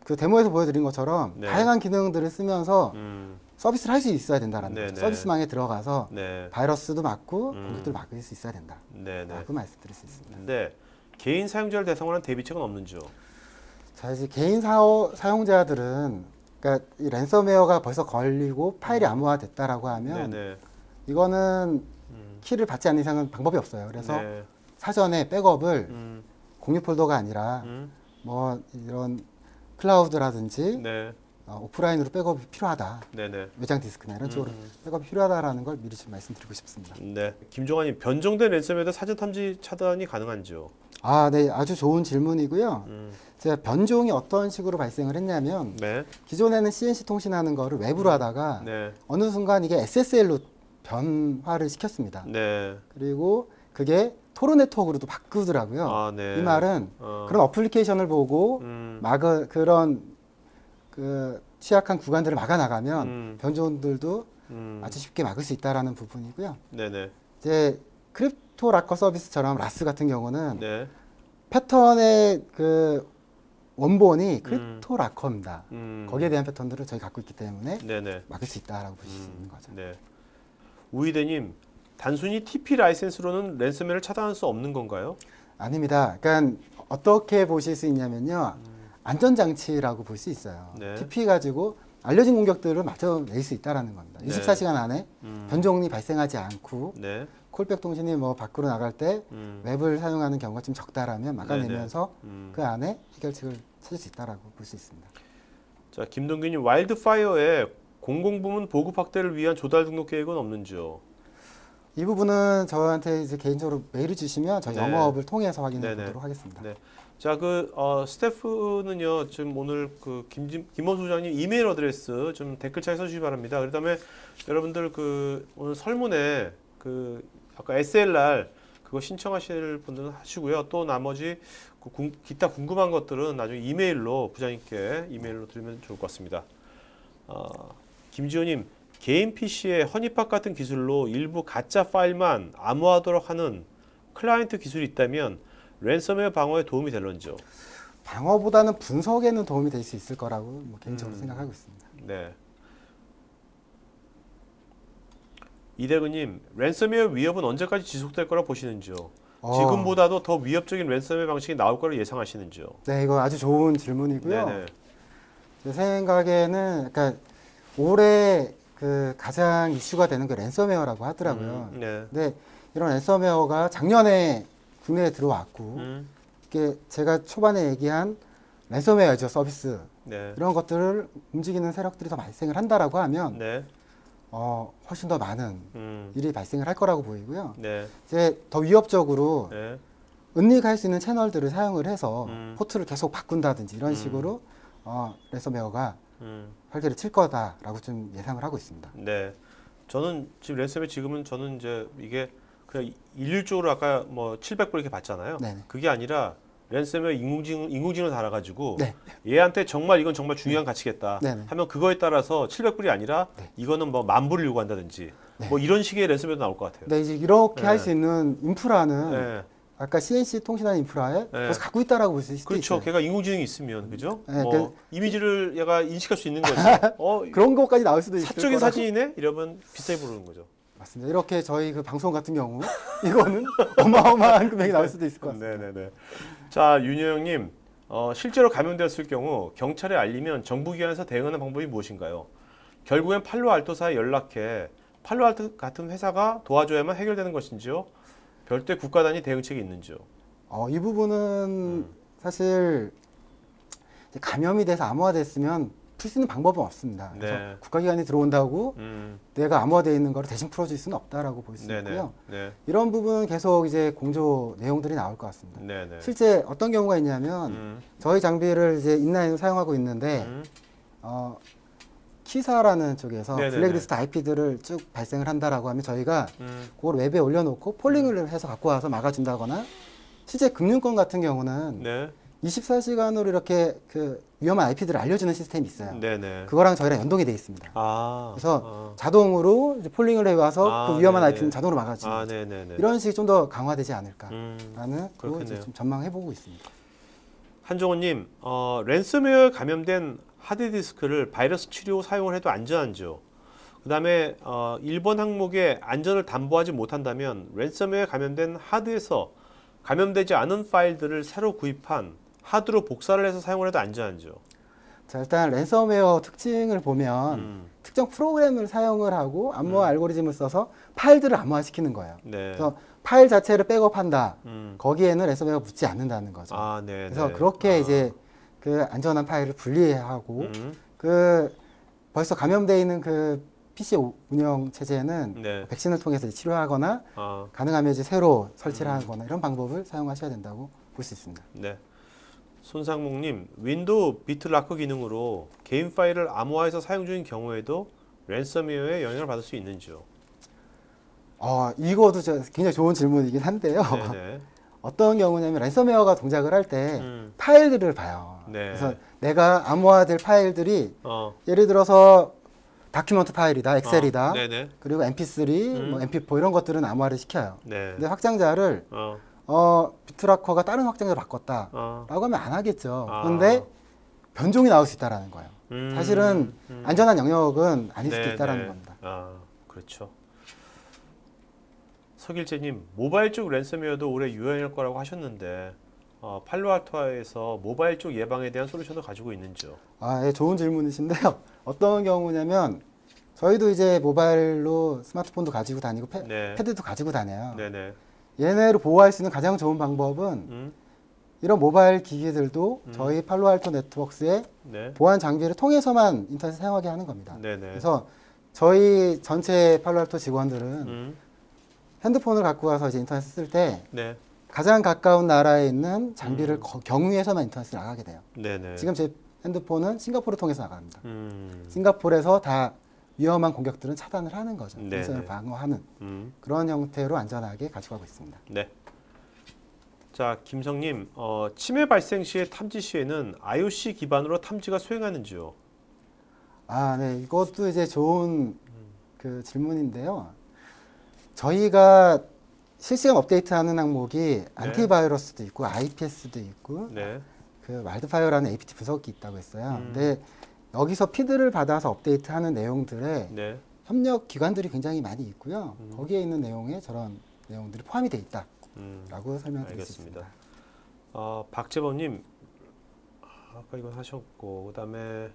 Speaker 2: 그 데모에서 보여드린 것처럼
Speaker 1: 네.
Speaker 2: 다양한 기능들을 쓰면서
Speaker 1: 음,
Speaker 2: 서비스를 할 수 있어야 된다라는
Speaker 1: 네,
Speaker 2: 거죠.
Speaker 1: 네.
Speaker 2: 서비스망에 들어가서
Speaker 1: 네,
Speaker 2: 바이러스도 막고 공격들을 막을 수 있어야 된다라고
Speaker 1: 네, 네.
Speaker 2: 말씀드릴 수 있습니다.
Speaker 1: 근데 개인 사용자를 대상으로 한 대비책은 없는지요?
Speaker 2: 자, 이제 개인 사용자들은 그러니까 이 랜섬웨어가 벌써 걸리고 파일이 암호화됐다라고 하면
Speaker 1: 네, 네,
Speaker 2: 이거는 키를 받지 않는 이상은 방법이 없어요. 그래서
Speaker 1: 네,
Speaker 2: 사전에 백업을
Speaker 1: 음,
Speaker 2: 공유 폴더가 아니라 뭐 이런 클라우드라든지
Speaker 1: 네,
Speaker 2: 오프라인으로 백업이 필요하다.
Speaker 1: 네, 네.
Speaker 2: 외장 디스크나 이런 쪽으로 백업이 필요하다라는 걸 미리 좀 말씀드리고 싶습니다.
Speaker 1: 네, 김종환님 변종된 랜섬웨어 사전 탐지 차단이 가능한지요?
Speaker 2: 아, 네, 아주 좋은 질문이고요. 제가 변종이 어떤 식으로 발생을 했냐면
Speaker 1: 네,
Speaker 2: 기존에는 CNC 통신하는 거를 외부로 하다가
Speaker 1: 네,
Speaker 2: 어느 순간 이게 SSL로 변화를 시켰습니다.
Speaker 1: 네,
Speaker 2: 그리고 그게 토로 네트워크로도 바꾸더라고요.
Speaker 1: 아, 네.
Speaker 2: 이 말은
Speaker 1: 어.
Speaker 2: 그런 어플리케이션을 보고 그런 그 취약한 구간들을 막아 나가면 변종들도 아주 쉽게 막을 수 있다라는 부분이고요.
Speaker 1: 네, 네,
Speaker 2: 이제 크립토 락커 서비스처럼 라스 같은 경우는
Speaker 1: 네,
Speaker 2: 패턴의 그 원본이 크립토 락커입니다. 거기에 대한 패턴들을 저희 갖고 있기 때문에
Speaker 1: 네, 네,
Speaker 2: 막을 수 있다라고 보실 수 있는 거죠.
Speaker 1: 네. 우이대님, 단순히 TP 라이센스로는 랜섬웨어를 차단할 수 없는 건가요?
Speaker 2: 아닙니다. 그러니까 어떻게 보실 수 있냐면요. 안전장치라고 볼 수 있어요.
Speaker 1: 네.
Speaker 2: TP 가지고 알려진 공격들을 맞춰낼 수 있다라는 겁니다.
Speaker 1: 네.
Speaker 2: 24시간 안에 변종이 발생하지 않고
Speaker 1: 네,
Speaker 2: 콜백 통신이 뭐 밖으로 나갈 때 웹을 사용하는 경우가 좀 적다라면 막아내면서 그 안에 해결책을 찾을 수 있다라고 볼 수 있습니다.
Speaker 1: 자, 김동규님, 와일드파이어에 공공부문 보급 확대를 위한 조달 등록 계획은 없는지요?
Speaker 2: 이 부분은 저한테 이제 개인적으로 메일을 주시면 저희
Speaker 1: 네.
Speaker 2: 영업을 통해서 확인해
Speaker 1: 네네.
Speaker 2: 보도록 하겠습니다.
Speaker 1: 네. 자, 스태프는요, 지금 오늘 김원수 부장님 이메일 어드레스 좀 댓글창에 써주시기 바랍니다. 그 다음에 여러분들 오늘 설문에 아까 SLR 그거 신청하실 분들은 하시고요. 또 나머지 기타 궁금한 것들은 나중에 이메일로 부장님께 이메일로 드리면 좋을 것 같습니다. 김지호님, 개인 PC에 허니팟 같은 기술로 일부 가짜 파일만 암호화하도록 하는 클라이언트 기술이 있다면 랜섬웨어 방어에 도움이 될런지요?
Speaker 2: 방어보다는 분석에는 도움이 될 수 있을 거라고 개인적으로 생각하고 있습니다.
Speaker 1: 네. 이대근님, 랜섬웨어 위협은 언제까지 지속될 거라 보시는지요? 지금보다도 더 위협적인 랜섬웨어 방식이 나올 거라 예상하시는지요?
Speaker 2: 네, 이거 아주 좋은 질문이고요.
Speaker 1: 네네.
Speaker 2: 제 생각에는 그러니까 올해 가장 이슈가 되는 게 랜섬웨어라고 하더라고요.
Speaker 1: 네.
Speaker 2: 근데 이런 랜섬웨어가 작년에 국내에 들어왔고 이게 제가 초반에 얘기한 랜섬웨어 애저 서비스
Speaker 1: 네.
Speaker 2: 이런 것들을 움직이는 세력들이 더 발생을 한다라고 하면
Speaker 1: 네.
Speaker 2: 훨씬 더 많은
Speaker 1: 음.
Speaker 2: 일이 발생을 할 거라고 보이고요.
Speaker 1: 네.
Speaker 2: 이제 더 위협적으로
Speaker 1: 네.
Speaker 2: 은닉할 수 있는 채널들을 사용을 해서 포트를 계속 바꾼다든지 이런 식으로 랜섬웨어가 활개를 칠 거다라고 좀 예상을 하고 있습니다.
Speaker 1: 네. 저는 지금 랜섬웨어 저는 이제 이게 그냥 일률적으로 아까 뭐 700불 이렇게 받잖아요.
Speaker 2: 네네.
Speaker 1: 그게 아니라 랜섬웨어 인공지능 달아가지고
Speaker 2: 네.
Speaker 1: 얘한테 이건 정말 중요한 가치겠다
Speaker 2: 네네.
Speaker 1: 하면 그거에 따라서 700불이 아니라
Speaker 2: 네.
Speaker 1: 이거는 뭐 10,000불을 요구한다든지
Speaker 2: 네.
Speaker 1: 뭐 이런 식의 랜섬웨어 나올 것 같아요.
Speaker 2: 근데 이제 이렇게
Speaker 1: 네.
Speaker 2: 할 수 있는 인프라는
Speaker 1: 네.
Speaker 2: 아까 CNC 통신원 인프라에 벌써 갖고 있다라고 볼 수 있어요.
Speaker 1: 그렇죠. 걔가 인공지능이 있으면 그죠?
Speaker 2: 네,
Speaker 1: 이미지를 얘가 인식할 수 있는 거지.
Speaker 2: 그런 것까지 나올 수도 있을
Speaker 1: 사적인
Speaker 2: 거라고.
Speaker 1: 사진이네? 이러면 비싸게 부르는 거죠.
Speaker 2: 맞습니다. 이렇게 저희 그 방송 같은 경우 이거는 어마어마한 금액이 나올 수도 있을 것 같습니다.
Speaker 1: 네네네. 자, 윤여영님, 실제로 감염되었을 경우 경찰에 알리면 정부기관에서 대응하는 방법이 무엇인가요? 결국엔 팔로알토사에 연락해 팔로알토 같은 회사가 도와줘야만 해결되는 것인지요? 별도의 국가 단위 대응책이 있는지요?
Speaker 2: 이 부분은 사실 이제 감염이 돼서 암호화됐으면 풀 수 있는 방법은 없습니다. 그래서
Speaker 1: 네.
Speaker 2: 국가기관이 들어온다고
Speaker 1: 음,
Speaker 2: 내가 암호화되어 있는 거를 대신 풀어줄 수는 없다라고 볼 수
Speaker 1: 네네.
Speaker 2: 있고요.
Speaker 1: 네.
Speaker 2: 이런 부분은 계속 이제 공조 내용들이 나올 것 같습니다.
Speaker 1: 네네.
Speaker 2: 실제 어떤 경우가 있냐면 저희 장비를 이제 인라인으로 사용하고 있는데 키사라는 쪽에서
Speaker 1: 네네네.
Speaker 2: 블랙리스트 IP들을 쭉 발생을 한다라고 하면 저희가 그걸 웹에 올려놓고 폴링을 해서 갖고 와서 막아준다거나 실제 금융권 같은 경우는
Speaker 1: 네.
Speaker 2: 24시간으로 이렇게 그 위험한 IP들을 알려주는 시스템이 있어요.
Speaker 1: 네네.
Speaker 2: 그거랑 저희랑 연동이 돼 있습니다. 그래서 자동으로 이제 폴링을 해와서 그 위험한
Speaker 1: 네네.
Speaker 2: IP는 자동으로 막아주는
Speaker 1: 네네네.
Speaker 2: 이런 식이 좀 더 강화되지 않을까라는 그거
Speaker 1: 그렇겠네요.
Speaker 2: 이제 좀 전망해보고 있습니다.
Speaker 1: 한종호님, 랜섬웨어 감염된 하드디스크를 바이러스 치료 후 사용을 해도 안전한지요? 그 다음에 1번 항목에 안전을 담보하지 못한다면 랜섬웨어 감염된 하드에서 감염되지 않은 파일들을 새로 구입한 하드로 복사를 해서 사용을 해도 안전한지요?
Speaker 2: 자, 일단 랜섬웨어 특징을 보면 특정 프로그램을 사용을 하고 암호화 알고리즘을 써서 파일들을 암호화시키는 거예요.
Speaker 1: 네.
Speaker 2: 그래서 파일 자체를 백업한다.
Speaker 1: 음.
Speaker 2: 거기에는 랜섬웨어가 붙지 않는다는 거죠.
Speaker 1: 네.
Speaker 2: 그래서 그렇게 이제 그 안전한 파일을 분리하고 그 벌써 감염되어 있는 그 PC 운영 체제는
Speaker 1: 네.
Speaker 2: 백신을 통해서 치료하거나 가능하면 이제 새로 설치를 하거나 이런 방법을 사용하셔야 된다고 볼 수 있습니다.
Speaker 1: 네. 손상목님, 윈도우 비트라커 기능으로 개인 파일을 암호화해서 사용 중인 경우에도 랜섬웨어의 영향을 받을 수 있는지요?
Speaker 2: 이것도 굉장히 좋은 질문이긴 한데요.
Speaker 1: 네네.
Speaker 2: 어떤 경우냐면 랜섬웨어가 동작을 할 때 파일들을 봐요.
Speaker 1: 네.
Speaker 2: 그래서 내가 암호화될 파일들이
Speaker 1: 어.
Speaker 2: 예를 들어서 다큐먼트 파일이다, 엑셀이다,
Speaker 1: 네네.
Speaker 2: 그리고 MP3, 뭐 MP4 이런 것들은 암호화를 시켜요.
Speaker 1: 네.
Speaker 2: 근데 확장자를 비트라커가 다른 확장자로 바꿨다라고 하면 안 하겠죠. 그런데 변종이 나올 수 있다라는 거예요. 사실은 안전한 영역은 아닐 수도 있다라는 겁니다.
Speaker 1: 그렇죠. 석일재님, 모바일 쪽 랜섬웨어도 올해 유행할 거라고 하셨는데 팔로알토에서 모바일 쪽 예방에 대한 솔루션을 가지고 있는지요?
Speaker 2: 예, 좋은 질문이신데요. 어떤 경우냐면 저희도 이제 모바일로 스마트폰도 가지고 다니고 패드도 가지고 다녀요.
Speaker 1: 네네.
Speaker 2: 얘네를 보호할 수 있는 가장 좋은 방법은 이런 모바일 기기들도 저희 팔로알토 네트워크스의
Speaker 1: 네.
Speaker 2: 보안 장비를 통해서만 인터넷 사용하게 하는 겁니다.
Speaker 1: 네네.
Speaker 2: 그래서 저희 전체 팔로알토 직원들은 핸드폰을 갖고 와서 이제 인터넷 쓸 때
Speaker 1: 네.
Speaker 2: 가장 가까운 나라에 있는 장비를 경유해서만 인터넷을 나가게 돼요.
Speaker 1: 네네.
Speaker 2: 지금 제 핸드폰은 싱가포르를 통해서 나갑니다.
Speaker 1: 음.
Speaker 2: 싱가포르에서 다 위험한 공격들은 차단을 하는 거죠.
Speaker 1: 네네.
Speaker 2: 랜섬을 방어하는 그런 형태로 안전하게 가져가고 있습니다.
Speaker 1: 네. 자, 김성님, 침해 발생 시의 탐지 시에는 IOC 기반으로 탐지가 수행하는지요?
Speaker 2: 네, 이것도 이제 좋은 그 질문인데요. 저희가 실시간 업데이트하는 항목이 안티바이러스도 있고 IPS도 있고
Speaker 1: 네.
Speaker 2: 그 와일드파이어라는 APT 분석기 있다고 했어요. 근데 여기서 피드를 받아서 업데이트하는 내용들에
Speaker 1: 네.
Speaker 2: 협력 기관들이 굉장히 많이 있고요. 거기에 있는 내용에 저런 내용들이 포함이 돼 있다라고 설명드릴 수 있습니다.
Speaker 1: 알겠습니다. 박재범님, 아까 이건 하셨고, 그다음에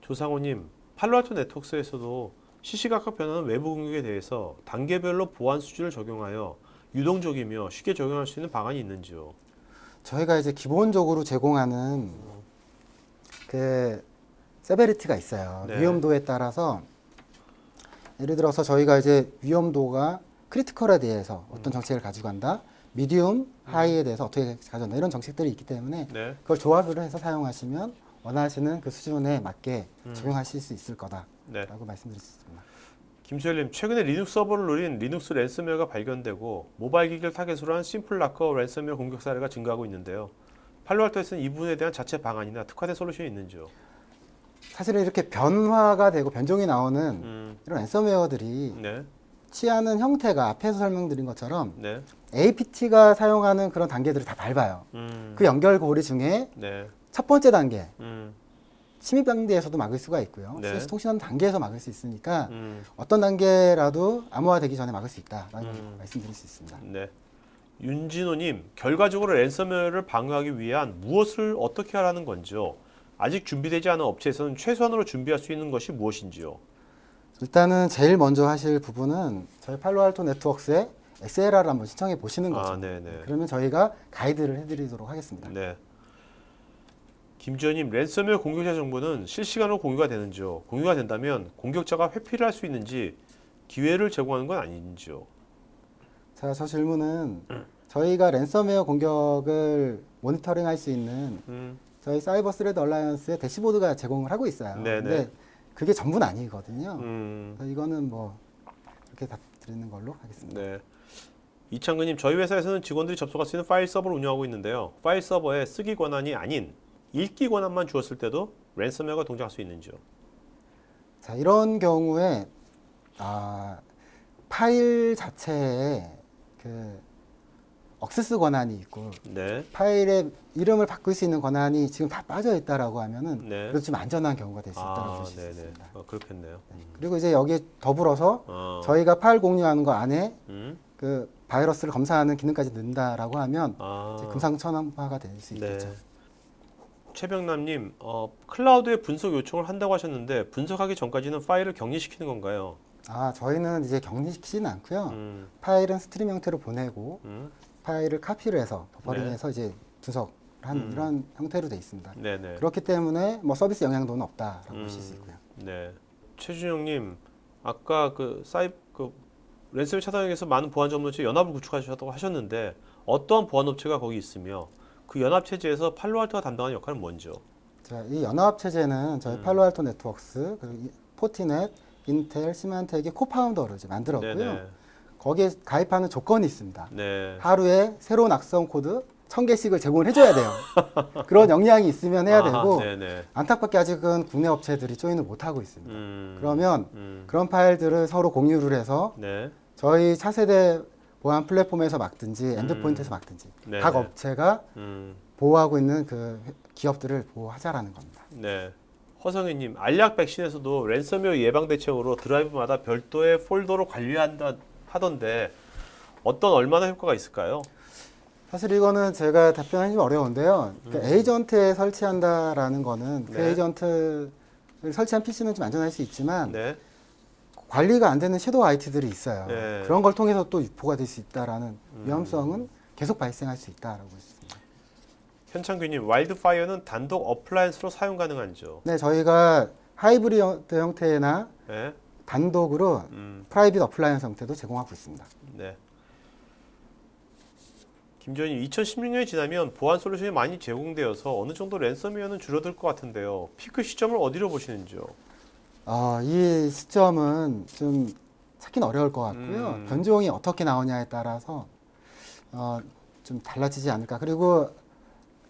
Speaker 1: 조상호님, 팔로알토 네트워크스에서도 시시각각 변하는 외부 공격에 대해서 단계별로 보안 수준을 적용하여 유동적이며 쉽게 적용할 수 있는 방안이 있는지요?
Speaker 2: 저희가 이제 기본적으로 제공하는 그 세베리티가 있어요.
Speaker 1: 네.
Speaker 2: 위험도에 따라서 예를 들어서 저희가 이제 위험도가 크리티컬에 대해서 어떤 정책을 가지고 간다, 미디움, 하이에 대해서 어떻게 가져간다 이런 정책들이 있기 때문에
Speaker 1: 네.
Speaker 2: 그걸 조합을 해서 사용하시면 원하시는 그 수준에 맞게 적용하실 수 있을 거다라고
Speaker 1: 네.
Speaker 2: 말씀드릴 수 있습니다.
Speaker 1: 김수열님, 최근에 리눅스 서버를 노린 리눅스 랜섬웨어가 발견되고 모바일 기기를 타겟으로 한 심플라커 랜섬웨어 공격 사례가 증가하고 있는데요. 팔로알토에서는 이 부분에 대한 자체 방안이나 특화된 솔루션이 있는지요?
Speaker 2: 사실은 이렇게 변화가 되고 변종이 나오는 이런 랜섬웨어들이
Speaker 1: 네.
Speaker 2: 취하는 형태가 앞에서 설명드린 것처럼
Speaker 1: 네.
Speaker 2: APT가 사용하는 그런 단계들을 다 밟아요. 그 연결고리 중에
Speaker 1: 네.
Speaker 2: 첫 번째 단계,
Speaker 1: 음.
Speaker 2: 침입 단계에서도 막을 수가 있고요.
Speaker 1: 네.
Speaker 2: CS 통신하는 단계에서 막을 수 있으니까 어떤 단계라도 암호화되기 전에 막을 수 있다라는 걸 말씀드릴 수 있습니다.
Speaker 1: 네. 윤진호님, 결과적으로 랜섬웨어를 방어하기 위한 무엇을 어떻게 하라는 건지요? 아직 준비되지 않은 업체에서는 최소한으로 준비할 수 있는 것이 무엇인지요?
Speaker 2: 일단은 제일 먼저 하실 부분은 저희 팔로알토 네트워크스의 XLR을 한번 신청해 보시는 거죠.
Speaker 1: 아, 네네.
Speaker 2: 그러면 저희가 가이드를 해드리도록 하겠습니다.
Speaker 1: 네. 김지현님, 랜섬웨어 공격자 정보는 실시간으로 공유가 되는지요? 공유가 된다면 공격자가 회피를 할 수 있는지 기회를 제공하는 건 아닌지요?
Speaker 2: 자, 저 질문은 저희가 랜섬웨어 공격을 모니터링할 수 있는 저희 사이버 스레드 얼라이언스의 대시보드가 제공을 하고 있어요.
Speaker 1: 네네.
Speaker 2: 근데 그게 전부는 아니거든요.
Speaker 1: 음.
Speaker 2: 그래서 이거는 뭐 이렇게 답 드리는 걸로 하겠습니다.
Speaker 1: 네. 이창근님, 저희 회사에서는 직원들이 접속할 수 있는 파일 서버를 운영하고 있는데요. 파일 서버에 쓰기 권한이 아닌 읽기 권한만 주었을 때도 랜섬웨어가 동작할 수 있는지요?
Speaker 2: 자, 이런 경우에 파일 자체에 그 억세스 권한이 있고
Speaker 1: 네.
Speaker 2: 파일의 이름을 바꿀 수 있는 권한이 지금 다 빠져 있다라고 하면은
Speaker 1: 네.
Speaker 2: 그래도 좀 안전한 경우가 될 수 있다고
Speaker 1: 아,
Speaker 2: 볼 수
Speaker 1: 네네.
Speaker 2: 있습니다.
Speaker 1: 그렇겠네요.
Speaker 2: 그리고 이제 여기에 더불어서 저희가 파일 공유하는 거 안에 그 바이러스를 검사하는 기능까지 넣는다라고 하면 이제 금상첨화가 될 수 있겠죠.
Speaker 1: 네. 최병남님, 클라우드에 분석 요청을 한다고 하셨는데 분석하기 전까지는 파일을 격리시키는 건가요?
Speaker 2: 저희는 이제 격리시키지는 않고요. 파일은 스트림 형태로 보내고 파일을 카피를 해서 버퍼링해서 이제 분석을 하는 이런 형태로 돼 있습니다.
Speaker 1: 네네.
Speaker 2: 그렇기 때문에 뭐 서비스 영향도는 없다라고 보실 수 있고요.
Speaker 1: 네. 최준영님, 아까 랜섬웨어 차단에서 많은 보안 전문업체 연합을 구축하셨다고 하셨는데 어떠한 보안 업체가 거기 있으며 그 연합 체제에서 팔로알토가 담당하는 역할은 뭔지요?
Speaker 2: 자, 이 연합 체제는 저희 팔로알토 네트워크스, 그리고 포티넷, 인텔, 시만텍의 코파운더를 이제 만들었고요.
Speaker 1: 네네.
Speaker 2: 거기에 가입하는 조건이 있습니다.
Speaker 1: 네.
Speaker 2: 하루에 새로운 악성 코드 1000개씩을 제공을 해줘야 돼요. 그런 역량이 있으면 해야 되고
Speaker 1: 네네.
Speaker 2: 안타깝게 아직은 국내 업체들이 조인을 못하고 있습니다. 그러면
Speaker 1: 음.
Speaker 2: 그런 파일들을 서로 공유를 해서
Speaker 1: 네.
Speaker 2: 저희 차세대 보안 플랫폼에서 막든지 엔드포인트에서 막든지
Speaker 1: 네네.
Speaker 2: 각 업체가 보호하고 있는 그 기업들을 보호하자라는 겁니다.
Speaker 1: 네. 허성희님, 알약 백신에서도 랜섬웨어 예방 대책으로 드라이브마다 별도의 폴더로 관리한다 하던데 얼마나 효과가 있을까요?
Speaker 2: 사실 이거는 제가 답변하기 좀 어려운데요. 그러니까 에이전트에 설치한다라는 거는 그
Speaker 1: 네.
Speaker 2: 에이전트를 설치한 PC는 좀 안전할 수 있지만
Speaker 1: 네.
Speaker 2: 관리가 안 되는 섀도우 IT들이 있어요.
Speaker 1: 네.
Speaker 2: 그런 걸 통해서 또 유포가 될 수 있다라는 위험성은 계속 발생할 수 있다라고 볼 수 있습니다.
Speaker 1: 현창규님, 와일드파이어는 단독 어플라이언스로 사용 가능한지요?
Speaker 2: 네, 저희가 하이브리드 형태나
Speaker 1: 네.
Speaker 2: 단독으로 프라이빗 어플라이언스 형태도 제공하고 있습니다.
Speaker 1: 네. 김지현님, 2016년이 지나면 보안 솔루션이 많이 제공되어서 어느 정도 랜섬웨어는 줄어들 것 같은데요. 피크 시점을 어디로 보시는지요?
Speaker 2: 이 시점은 좀 찾기는 어려울 것 같고요. 변종이 어떻게 나오냐에 따라서 좀 달라지지 않을까. 그리고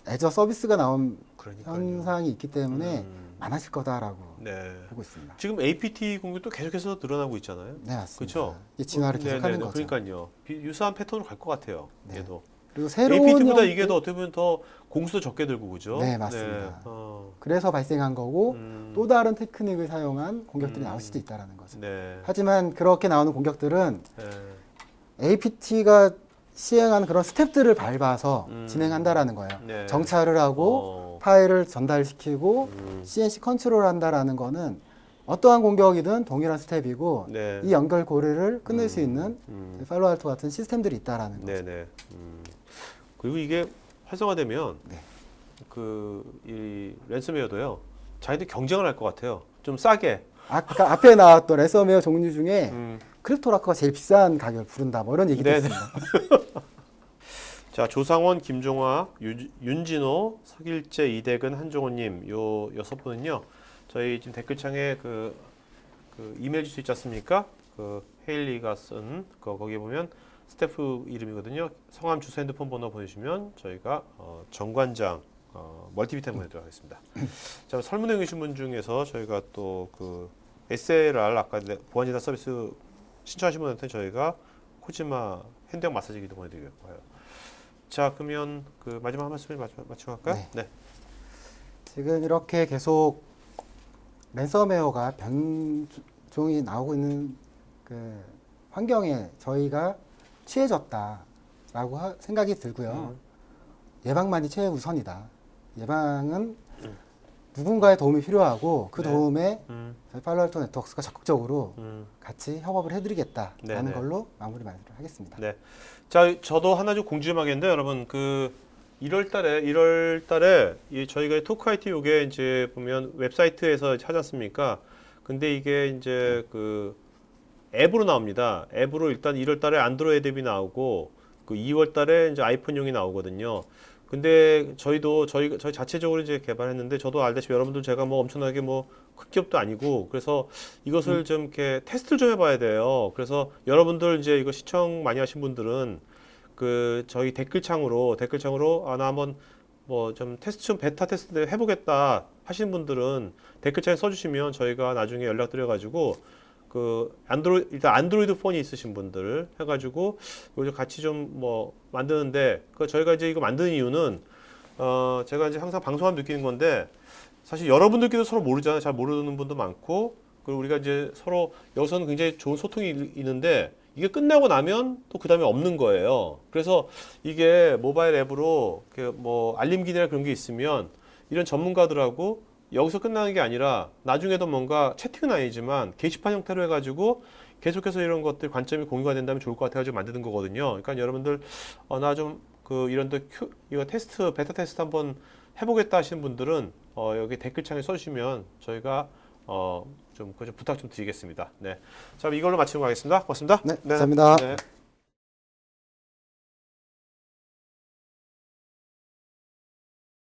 Speaker 2: 애저 서비스가 나온
Speaker 1: 그러니까요.
Speaker 2: 현상이 있기 때문에 많아질 거다라고
Speaker 1: 네.
Speaker 2: 보고 있습니다.
Speaker 1: 지금 APT 공격도 계속해서 늘어나고 있잖아요.
Speaker 2: 네, 맞습니다.
Speaker 1: 그렇죠?
Speaker 2: 이 진화를 계속하는 거죠.
Speaker 1: 그러니까요. 유사한 패턴으로 갈 것 같아요.
Speaker 2: 네.
Speaker 1: 얘도.
Speaker 2: 그리고 새로운
Speaker 1: APT보다
Speaker 2: 형태-
Speaker 1: 이게 더 어떻게 보면 더 공수도 적게 들고 그죠?
Speaker 2: 네, 맞습니다.
Speaker 1: 네.
Speaker 2: 그래서 발생한 거고 또 다른 테크닉을 사용한 공격들이 나올 수도 있다라는 거죠.
Speaker 1: 네.
Speaker 2: 하지만 그렇게 나오는 공격들은
Speaker 1: 네.
Speaker 2: APT가 시행하는 그런 스텝들을 밟아서 진행한다라는 거예요.
Speaker 1: 네.
Speaker 2: 정찰을 하고 파일을 전달시키고 CNC 컨트롤한다라는 거는 어떠한 공격이든 동일한 스텝이고
Speaker 1: 네.
Speaker 2: 이 연결 고리를 끝낼 수 있는 팔로알토 같은 시스템들이 있다라는 거죠.
Speaker 1: 네네. 그리고 이게 활성화되면
Speaker 2: 네.
Speaker 1: 이 랜섬웨어도요. 자기들 경쟁을 할 것 같아요. 좀 싸게.
Speaker 2: 아까 앞에 나왔던 랜섬웨어 종류 중에 크립토라커가 제일 비싼 가격을 부른다 뭐 이런 얘기도
Speaker 1: 네네.
Speaker 2: 있습니다.
Speaker 1: 자, 조상원, 김종화, 윤진호, 서길재, 이대근, 한종호님 요 6분은요. 저희 지금 댓글창에 그 이메일 줄 수 있지 않습니까? 그 헤일리가 쓴 거기에 보면 스태프 이름이거든요. 성함, 주소, 핸드폰 번호 보내주시면 저희가 정관장 멀티비타민 보내드리도록 하겠습니다. 자, 설문해 계신 분 중에서 저희가 또 그 SLR 아까 보안진단 서비스 신청하신 분한테 저희가 코지마 핸드형 마사지기도 보내드리고요. 자, 그러면 그 마지막 한 말씀을 마치고 갈까요?
Speaker 2: 네. 지금 이렇게 계속 랜섬웨어가 변종이 나오고 있는 그 환경에 저희가 취해졌다라고 생각이 들고요. 예방만이 최우선이다. 예방은 누군가의 도움이 필요하고 그
Speaker 1: 네.
Speaker 2: 도움에 저희 팔로알토 네트워크스가 적극적으로 같이 협업을 해드리겠다라는
Speaker 1: 네, 네.
Speaker 2: 걸로 마무리 말을 하겠습니다.
Speaker 1: 네. 자, 저도 하나 좀 공지 좀 하겠는데 여러분 그 1월 달에 이 저희가 토크 IT 요게 이제 보면 웹사이트에서 하지 않습니까? 근데 이게 이제 그 앱으로 나옵니다. 앱으로 일단 1월 달에 안드로이드 앱이 나오고 그 2월 달에 이제 아이폰용이 나오거든요. 근데 저희 자체적으로 이제 개발했는데 저도 알다시피 여러분들 제가 뭐 엄청나게 뭐 큰 기업도 아니고 그래서 이것을 좀 이렇게 테스트를 좀 해봐야 돼요. 그래서 여러분들 이제 이거 시청 많이 하신 분들은 그 저희 댓글창으로 아, 나 한번 뭐 좀 테스트 좀 베타 테스트 해보겠다 하시는 분들은 댓글창에 써주시면 저희가 나중에 연락드려가지고 그 일단 안드로이드 폰이 있으신 분들 해가지고 이거 같이 좀 뭐 만드는데 그 저희가 이제 이거 만드는 이유는 제가 이제 항상 방송하면 느끼는 건데 사실 여러분들끼리도 서로 모르잖아요. 잘 모르는 분도 많고 그리고 우리가 이제 서로 여기서는 굉장히 좋은 소통이 있는데 이게 끝나고 나면 또 그 다음에 없는 거예요. 그래서 이게 모바일 앱으로 뭐 알림 기능이나 그런 게 있으면 이런 전문가들하고 여기서 끝나는 게 아니라 나중에도 뭔가 채팅은 아니지만 게시판 형태로 해가지고 계속해서 이런 것들 관점이 공유가 된다면 좋을 것 같아가지고 만드는 거거든요. 그러니까 여러분들 나 좀 그 이런 이거 테스트 베타 테스트 한번 해보겠다 하시는 분들은 여기 댓글창에 써주시면 저희가 좀 부탁 좀 드리겠습니다. 네, 자 이걸로 마치고 가겠습니다. 고맙습니다.
Speaker 2: 네, 감사합니다.
Speaker 1: 네.